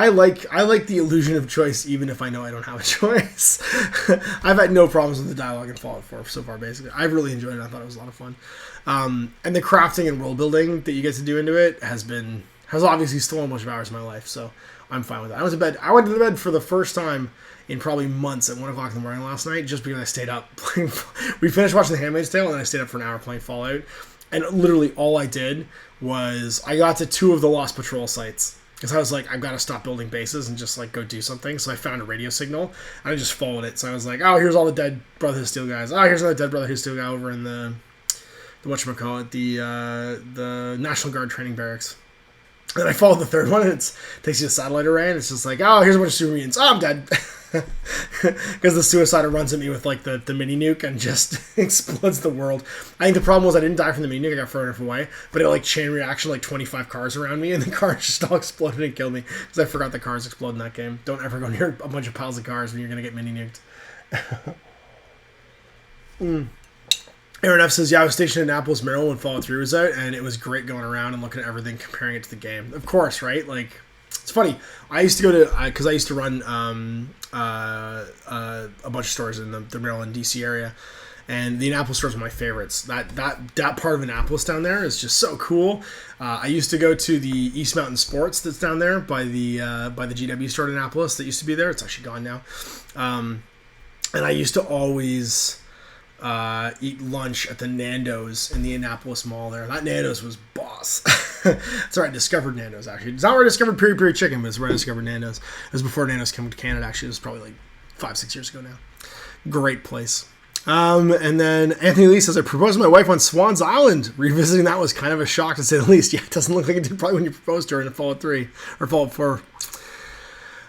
like the illusion of choice even if I know I don't have a choice. I've had no problems with the dialogue in Fallout 4 so far, basically. I've really enjoyed it. I thought it was a lot of fun. And the crafting and role building that you get to do into it has been has obviously stolen a bunch of hours of my life, so I'm fine with that. I went to bed for the first time in probably months at 1 o'clock in the morning last night just because I stayed up playing. We finished watching The Handmaid's Tale, and then I stayed up for an hour playing Fallout. And literally all I did was I got to 2 of the Lost Patrol sites. Because I was like, I've got to stop building bases and just like go do something. So I found a radio signal, and I just followed it. So I was like, oh, here's all the dead Brotherhood of Steel guys. Oh, here's another dead Brotherhood of Steel guy over in the whatchamacallit, the National Guard training barracks. And I followed the third one, and it takes you to satellite array, and it's just like, oh, here's a bunch of super mutants. Oh, I'm dead. Because the suicider runs at me with like the mini nuke and just explodes the world. I think the problem was I didn't die from the mini nuke. I got far enough away, but it like chain reaction like 25 cars around me, and the cars just all exploded and killed me because I forgot the cars explode in that game. Don't ever go near a bunch of piles of cars when you're gonna get mini nuked. Aaron F says, yeah, I was stationed in Annapolis, Maryland when Fallout 3 was out, and it was great going around and looking at everything, comparing it to the game. Of course, right? Like, it's funny. I used to go to, because I used to run a bunch of stores in the Maryland, D.C. area, and the Annapolis stores are my favorites. That part of Annapolis down there is just so cool. I used to go to the East Mountain Sports that's down there by the GW store in Annapolis that used to be there. It's actually gone now. And I used to always eat lunch at the Nando's in the Annapolis Mall there. That Nando's was boss. That's where I discovered Nando's, actually. It's not where I discovered Piri Piri Chicken, but it's where I discovered Nando's. It was before Nando's came to Canada, actually. It was probably like 5-6 years ago now. Great place. And then Anthony Lee says, I proposed to my wife on Swan's Island. Revisiting that was kind of a shock, to say the least. Yeah, it doesn't look like it did probably when you proposed to her in Fallout 3 or Fallout 4.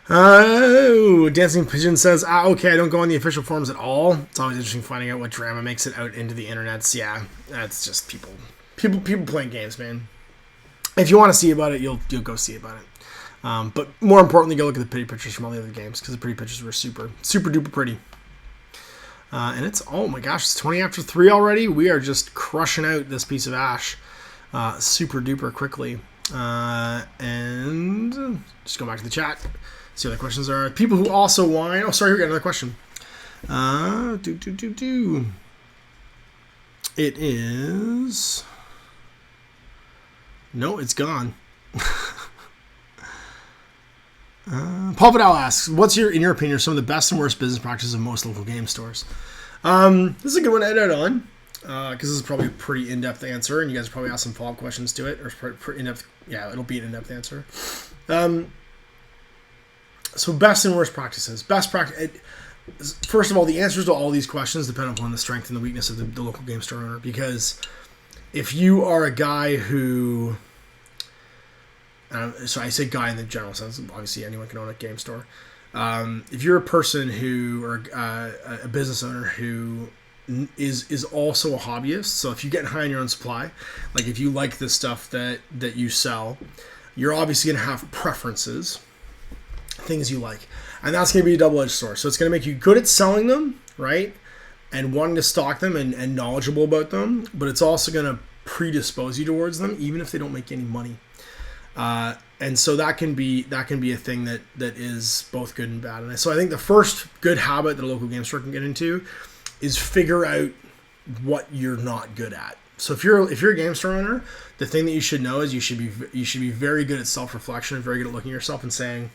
Dancing Pigeon says, okay, I don't go on the official forums at all. It's always interesting finding out what drama makes it out into the internets. Yeah, that's just people playing games, man. If you want to see about it, you'll go see about it. But more importantly, go look at the pretty pictures from all the other games, because the pretty pictures were super duper pretty. And it's, oh my gosh, it's 20 after 3 already. We are just crushing out this piece of ash super duper quickly. And just go back to the chat. See what the questions are. People who also whine. Oh, sorry, we got another question. It is. No, it's gone. Paul Vidal asks, "What's in your opinion, some of the best and worst business practices of most local game stores?" This is a good one to edit on, because this is probably a pretty in-depth answer, and you guys probably ask some follow-up questions to it, or pretty in-depth. Yeah, it'll be an in-depth answer. So best and worst practices. Best practice. First of all, the answers to all these questions depend upon the strength and the weakness of the local game store owner. Because if you are a guy who, so I say guy in the general sense, obviously anyone can own a game store. If you're a person who, or a business owner who is also a hobbyist, so if you get high on your own supply, like if you like the stuff that you sell, you're obviously going to have preferences, things you like, and that's going to be a double-edged sword. So it's going to make you good at selling them, right, and wanting to stock them and knowledgeable about them, but it's also going to predispose you towards them, even if they don't make any money. And so that can be a thing that is both good and bad. And so I think the first good habit that a local game store can get into is figure out what you're not good at. So if you're a game store owner, the thing that you should know is you should be very good at self-reflection and very good at looking at yourself and saying,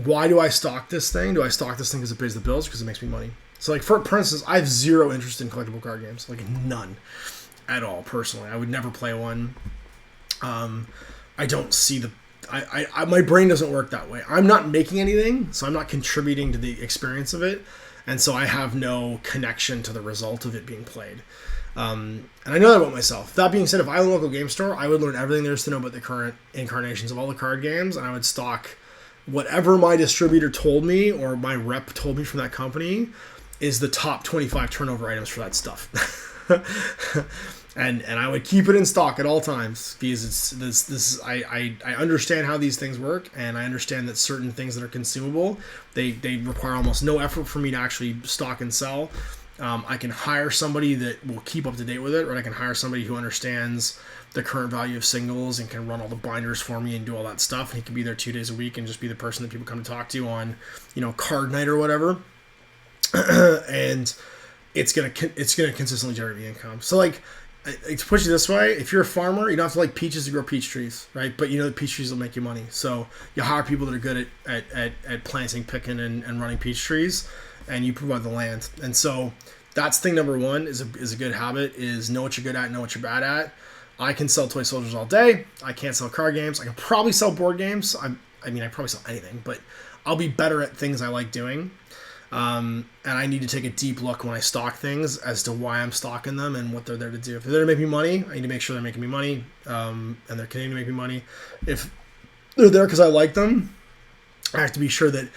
why do I stock this thing? Do I stock this thing because it pays the bills, because it makes me money? So like for instance, I have zero interest in collectible card games, like none at all. Personally, I would never play one. I don't see my brain doesn't work that way. I'm not making anything, so I'm not contributing to the experience of it, and so I have no connection to the result of it being played. And I know that about myself. That being said, if I own a local game store, I would learn everything there is to know about the current incarnations of all the card games, and I would stock whatever my distributor told me or my rep told me from that company is the top 25 turnover items for that stuff. And I would keep it in stock at all times, because I understand how these things work, and I understand that certain things that are consumable, they require almost no effort for me to actually stock and sell. I can hire somebody that will keep up to date with it, or I can hire somebody who understands the current value of singles and can run all the binders for me and do all that stuff. And he can be there 2 days a week and just be the person that people come to talk to on, card night or whatever. And it's gonna consistently generate the income. So like, to put you this way, if you're a farmer, you don't have to like peaches to grow peach trees, right? But you know the peach trees will make you money. So you hire people that are good at planting, picking, and running peach trees, and you provide the land. And so that's thing number one is a good habit, is know what you're good at, know what you're bad at. I can sell toy soldiers all day. I can't sell card games. I can probably sell board games. I probably sell anything, but I'll be better at things I like doing. And I need to take a deep look when I stock things as to why I'm stocking them and what they're there to do. If they're there to make me money, I need to make sure they're making me money, and they're continuing to make me money. If they're there because I like them, I have to be sure that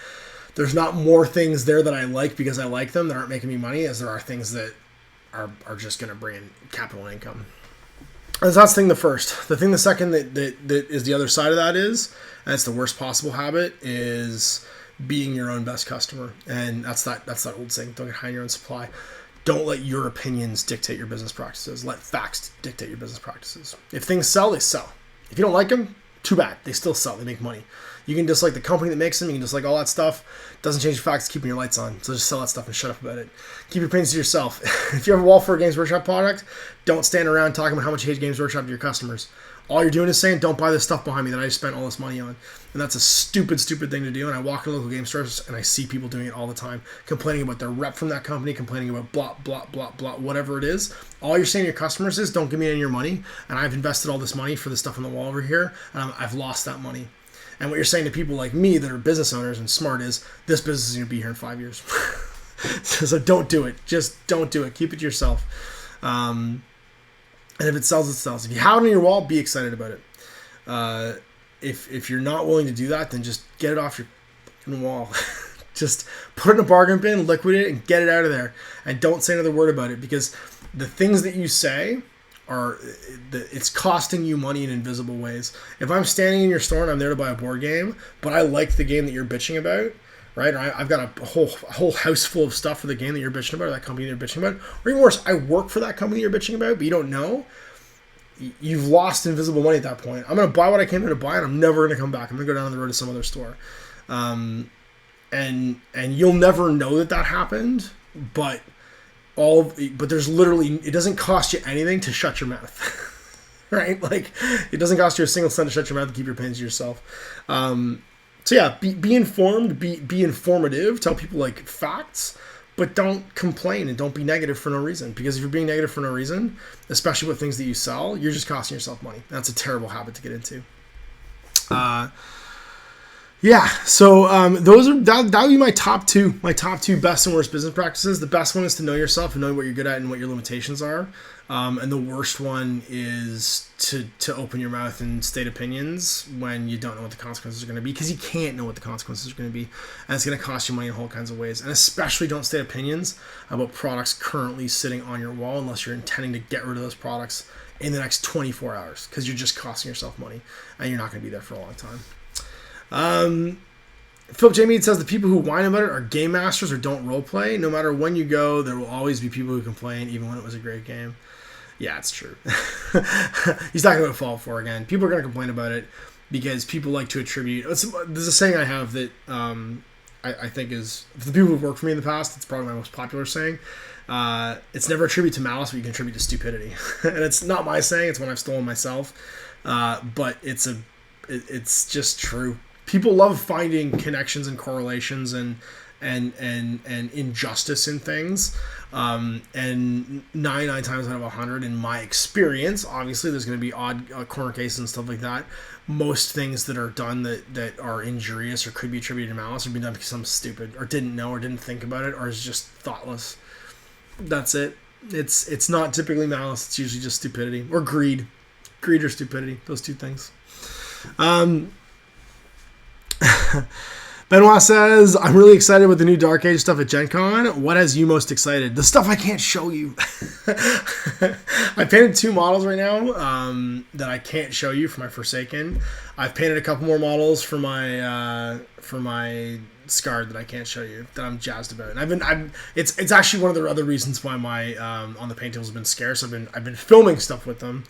there's not more things there that I like because I like them that aren't making me money, as there are things that are just going to bring in capital income. And so that's thing the first. The second that is the other side of that is, and it's the worst possible habit, is being your own best customer. And that's that old saying, don't get high on your own supply. Don't let your opinions dictate your business practices. Let facts dictate your business practices. If things sell, they sell. If you don't like them, too bad. They still sell. They make money. You can dislike the company that makes them. You can dislike all that stuff. Doesn't change the facts. Keeping your lights on. So just sell that stuff and shut up about it. Keep your opinions to yourself. If you have a wall for a Games Workshop product, don't stand around talking about how much you hate Games Workshop to your customers. All you're doing is saying, don't buy this stuff behind me that I just spent all this money on. And that's a stupid thing to do. And I walk in local game stores and I see people doing it all the time, complaining about their rep from that company, complaining about blah, blah, blah, blah, whatever it is. All you're saying to your customers is, don't give me any of your money. And I've invested all this money for the stuff on the wall over here, and I've lost that money. And what you're saying to people like me that are business owners and smart is, this business is going to be here in 5 years. So don't do it. Just don't do it. Keep it to yourself. And if it sells, it sells. If you have it on your wall, be excited about it. If you're not willing to do that, then just get it off your fucking wall. Just put it in a bargain bin, liquidate it, and get it out of there. And don't say another word about it, because the things that you say it's costing you money in invisible ways. If I'm standing in your store and I'm there to buy a board game, but I like the game that you're bitching about, right? Or I've got a whole house full of stuff for the game that you're bitching about, or that company you're bitching about, or even worse, I work for that company you're bitching about, but you don't know. You've lost invisible money at that point. I'm going to buy what I came here to buy, and I'm never going to come back. I'm going to go down the road to some other store. And you'll never know that happened, but there's literally, it doesn't cost you anything to shut your mouth. Right? Like, it doesn't cost you a single cent to shut your mouth and keep your opinions to yourself. So yeah, be informed, be informative, tell people like facts, but don't complain and don't be negative for no reason. Because if you're being negative for no reason, especially with things that you sell, you're just costing yourself money. That's a terrible habit to get into. Yeah, so that would be my top two best and worst business practices. The best one is to know yourself and know what you're good at and what your limitations are. And the worst one is to open your mouth and state opinions when you don't know what the consequences are going to be, because you can't know what the consequences are going to be, and it's going to cost you money in all kinds of ways. And especially don't state opinions about products currently sitting on your wall unless you're intending to get rid of those products in the next 24 hours, because you're just costing yourself money and you're not going to be there for a long time. Philip J. Mead says the people who whine about it are game masters or don't role play. No matter when you go, there will always be people who complain, even when it was a great game. Yeah, it's true. He's talking about Fallout 4 again. People are going to complain about it because people like to attribute. There's a saying I have that I think is, for the people who've worked for me in the past, it's probably my most popular saying. It's never attribute to malice, but you can attribute to stupidity. And it's not my saying; it's one I've stolen myself. But it's just true. People love finding connections and correlations and injustice in things. And 99 times out of 100, in my experience, obviously there's going to be odd corner cases and stuff like that. Most things that are done that are injurious or could be attributed to malice are being done because I'm stupid or didn't know or didn't think about it or is just thoughtless. That's it. It's not typically malice. It's usually just stupidity or greed. Greed or stupidity. Those two things. Benoit says, I'm really excited with the new Dark Age stuff at Gen Con. What has you most excited? The stuff I can't show you. I painted 2 models right now that I can't show you for my Forsaken. I've painted a couple more models for my Scarred that I can't show you, that I'm jazzed about. And it's actually one of the other reasons why my on the paint tables have been scarce. I've been filming stuff with them.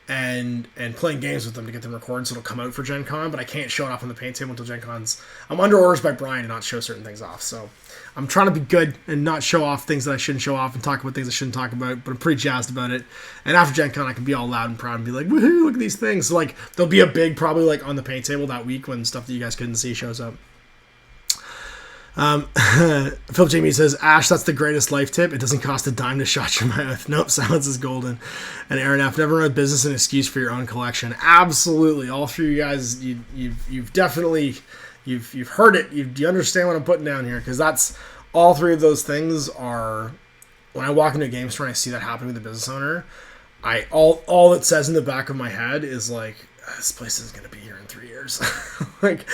and playing games with them to get them recorded so it'll come out for Gen Con, but I can't show it off on the paint table until Gen Con's. I'm under orders by Brian to not show certain things off, so I'm trying to be good and not show off things that I shouldn't show off and talk about things I shouldn't talk about, but I'm pretty jazzed about it. And after Gen Con, I can be all loud and proud and be like, woohoo, look at these things. So, like, there'll be a big, probably, like, on the paint table that week when stuff that you guys couldn't see shows up. Philip Jamie says, Ash, that's the greatest life tip. It doesn't cost a dime to shut your mouth. Nope, silence is golden. And Aaron F, never run a business an excuse for your own collection. Absolutely. All three of you guys, you've definitely, you've heard it. You understand what I'm putting down here, because that's, all three of those things are, when I walk into a game store and I see that happening with a business owner, all it says in the back of my head is like, this place isn't going to be here in 3 years. Like,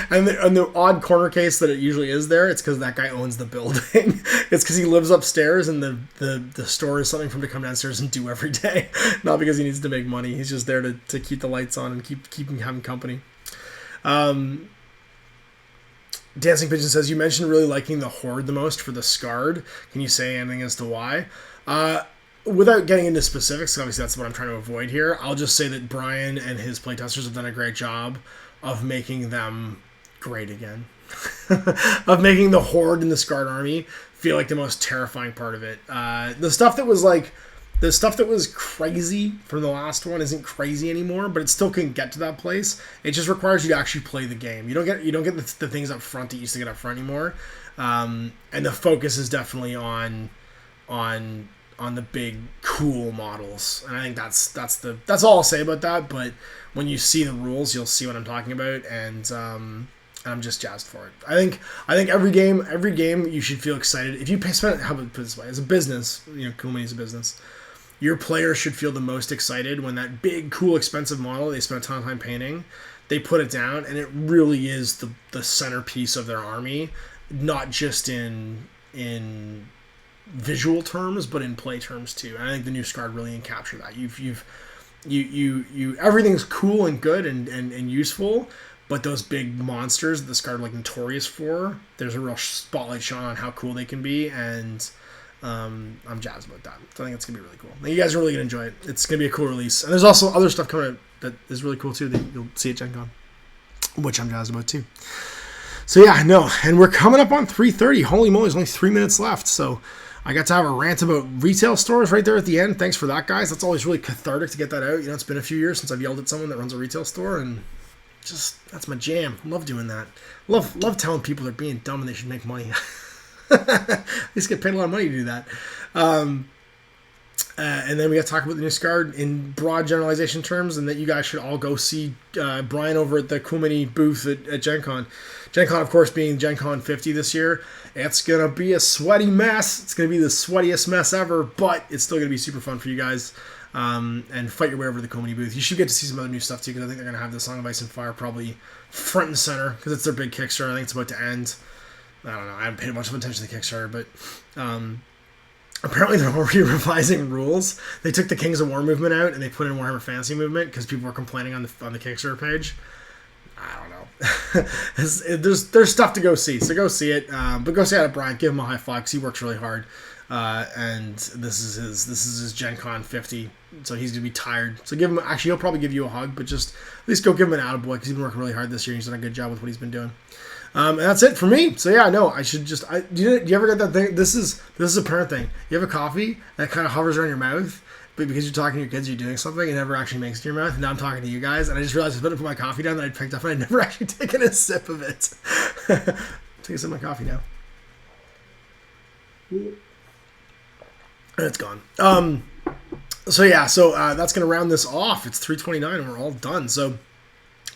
and the odd corner case that it usually is there, it's because that guy owns the building. It's because he lives upstairs and the store is something for him to come downstairs and do every day. Not because he needs to make money. He's just there to keep the lights on and keep him having company. Dancing Pigeon says, you mentioned really liking the Horde the most for the Scarred. Can you say anything as to why? Without getting into specifics, obviously that's what I'm trying to avoid here, I'll just say that Brian and his playtesters have done a great job of making them great again. Of making the Horde and the Scarred Army feel like the most terrifying part of it. The stuff that was crazy from the last one isn't crazy anymore, but it still can get to that place. It just requires you to actually play the game. You don't get the things up front that you used to get up front anymore. And the focus is definitely on the big cool models, and I think that's all I'll say about that. But when you see the rules, you'll see what I'm talking about, and I'm just jazzed for it. I think every game you should feel excited. If you spend, how about put it this way, as a business, Cool Mini is a business. Your players should feel the most excited when that big, cool, expensive model they spent a ton of time painting, they put it down, and it really is the centerpiece of their army, not just in visual terms, but in play terms too. And I think the new Scarred really encapture that. You everything's cool and good and useful, but those big monsters that the Scarred like notorious for, there's a real spotlight shone on how cool they can be, and I'm jazzed about that. So I think it's gonna be really cool. I think you guys are really gonna enjoy it. It's gonna be a cool release, and there's also other stuff coming out that is really cool too that you'll see at Gen Con, which I'm jazzed about too. So yeah, no, and we're coming up on 3:30. Holy moly, there's only 3 minutes left. So I got to have a rant about retail stores right there at the end. Thanks for that, guys. That's always really cathartic to get that out. It's been a few years since I've yelled at someone that runs a retail store, and just, that's my jam. Love doing that. Love telling people they're being dumb and they should make money. At least get paid a lot of money to do that. And then we got to talk about the new Scarred in broad generalization terms, and that you guys should all go see Brian over at the Cool Mini booth at Gen Con. Gen Con, of course, being Gen Con 50 this year. It's going to be a sweaty mess. It's going to be the sweatiest mess ever, but it's still going to be super fun for you guys. And fight your way over to the Cool Mini booth. You should get to see some other new stuff too, because I think they're going to have the Song of Ice and Fire probably front and center, because it's their big Kickstarter. I think it's about to end. I don't know. I haven't paid much attention to the Kickstarter, but apparently they're already revising rules. They took the Kings of War movement out and they put in Warhammer Fantasy movement because people were complaining on the Kickstarter page. I don't know. there's stuff to go see, so go see it. But go see it at Brian. Give him a high five because he works really hard. And this is his Gen Con 50, so he's gonna be tired. So give him. Actually, he'll probably give you a hug, but just at least go give him an attaboy because he's been working really hard this year. He's done a good job with what he's been doing. And that's it for me. So yeah, no, I should just. Do you ever get that thing? This is a parent thing. You have a coffee that kind of hovers around your mouth, but because you're talking to your kids, you're doing something, it never actually makes it in your mouth. And now I'm talking to you guys, and I just realized I was about to put my coffee down that I picked up, and I'd never actually taken a sip of it. Take a sip of my coffee now. And it's gone. So yeah, that's gonna round this off. It's 3:29 and we're all done. So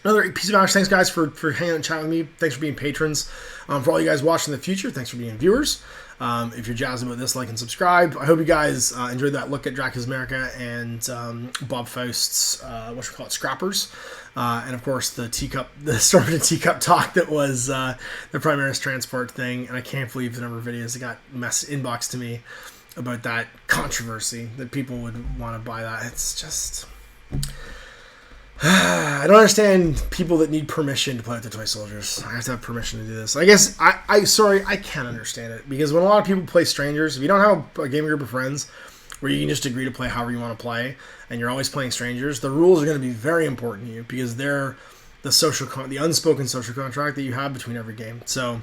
another piece of Ash. Thanks guys for hanging out and chatting with me. Thanks for being patrons. For all you guys watching in the future, thanks for being viewers. If you're jazzed about this, like and subscribe. I hope you guys enjoyed that look at Dracula's America and Bob Faust's Scrappers. And of course the Stormfront teacup talk that was the Primaris transport thing. And I can't believe the number of videos that got inboxed to me about that controversy, that people would want to buy that. It's just, I don't understand people that need permission to play with the toy soldiers. I have to have permission to do this. I guess I can't understand it, because when a lot of people play strangers, if you don't have a gaming group of friends, where you can just agree to play however you want to play, and you're always playing strangers, the rules are going to be very important to you because they're the unspoken social contract that you have between every game. So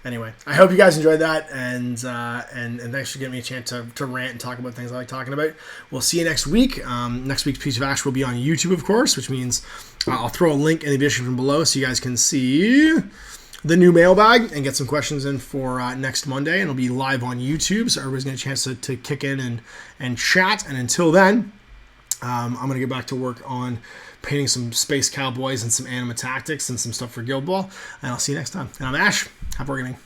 anyway, I hope you guys enjoyed that, and thanks for giving me a chance to rant and talk about things I like talking about. We'll see you next week. Next week's Piece of Ash will be on YouTube, of course, which means I'll throw a link in the description below so you guys can see the new mailbag and get some questions in for next Monday, and it'll be live on YouTube, so everybody's going to get a chance to kick in and chat. And until then, I'm going to get back to work on painting some Space Cowboys and some Anima Tactics and some stuff for Guild Ball, and I'll see you next time. And I'm Ash. Happy wargaming.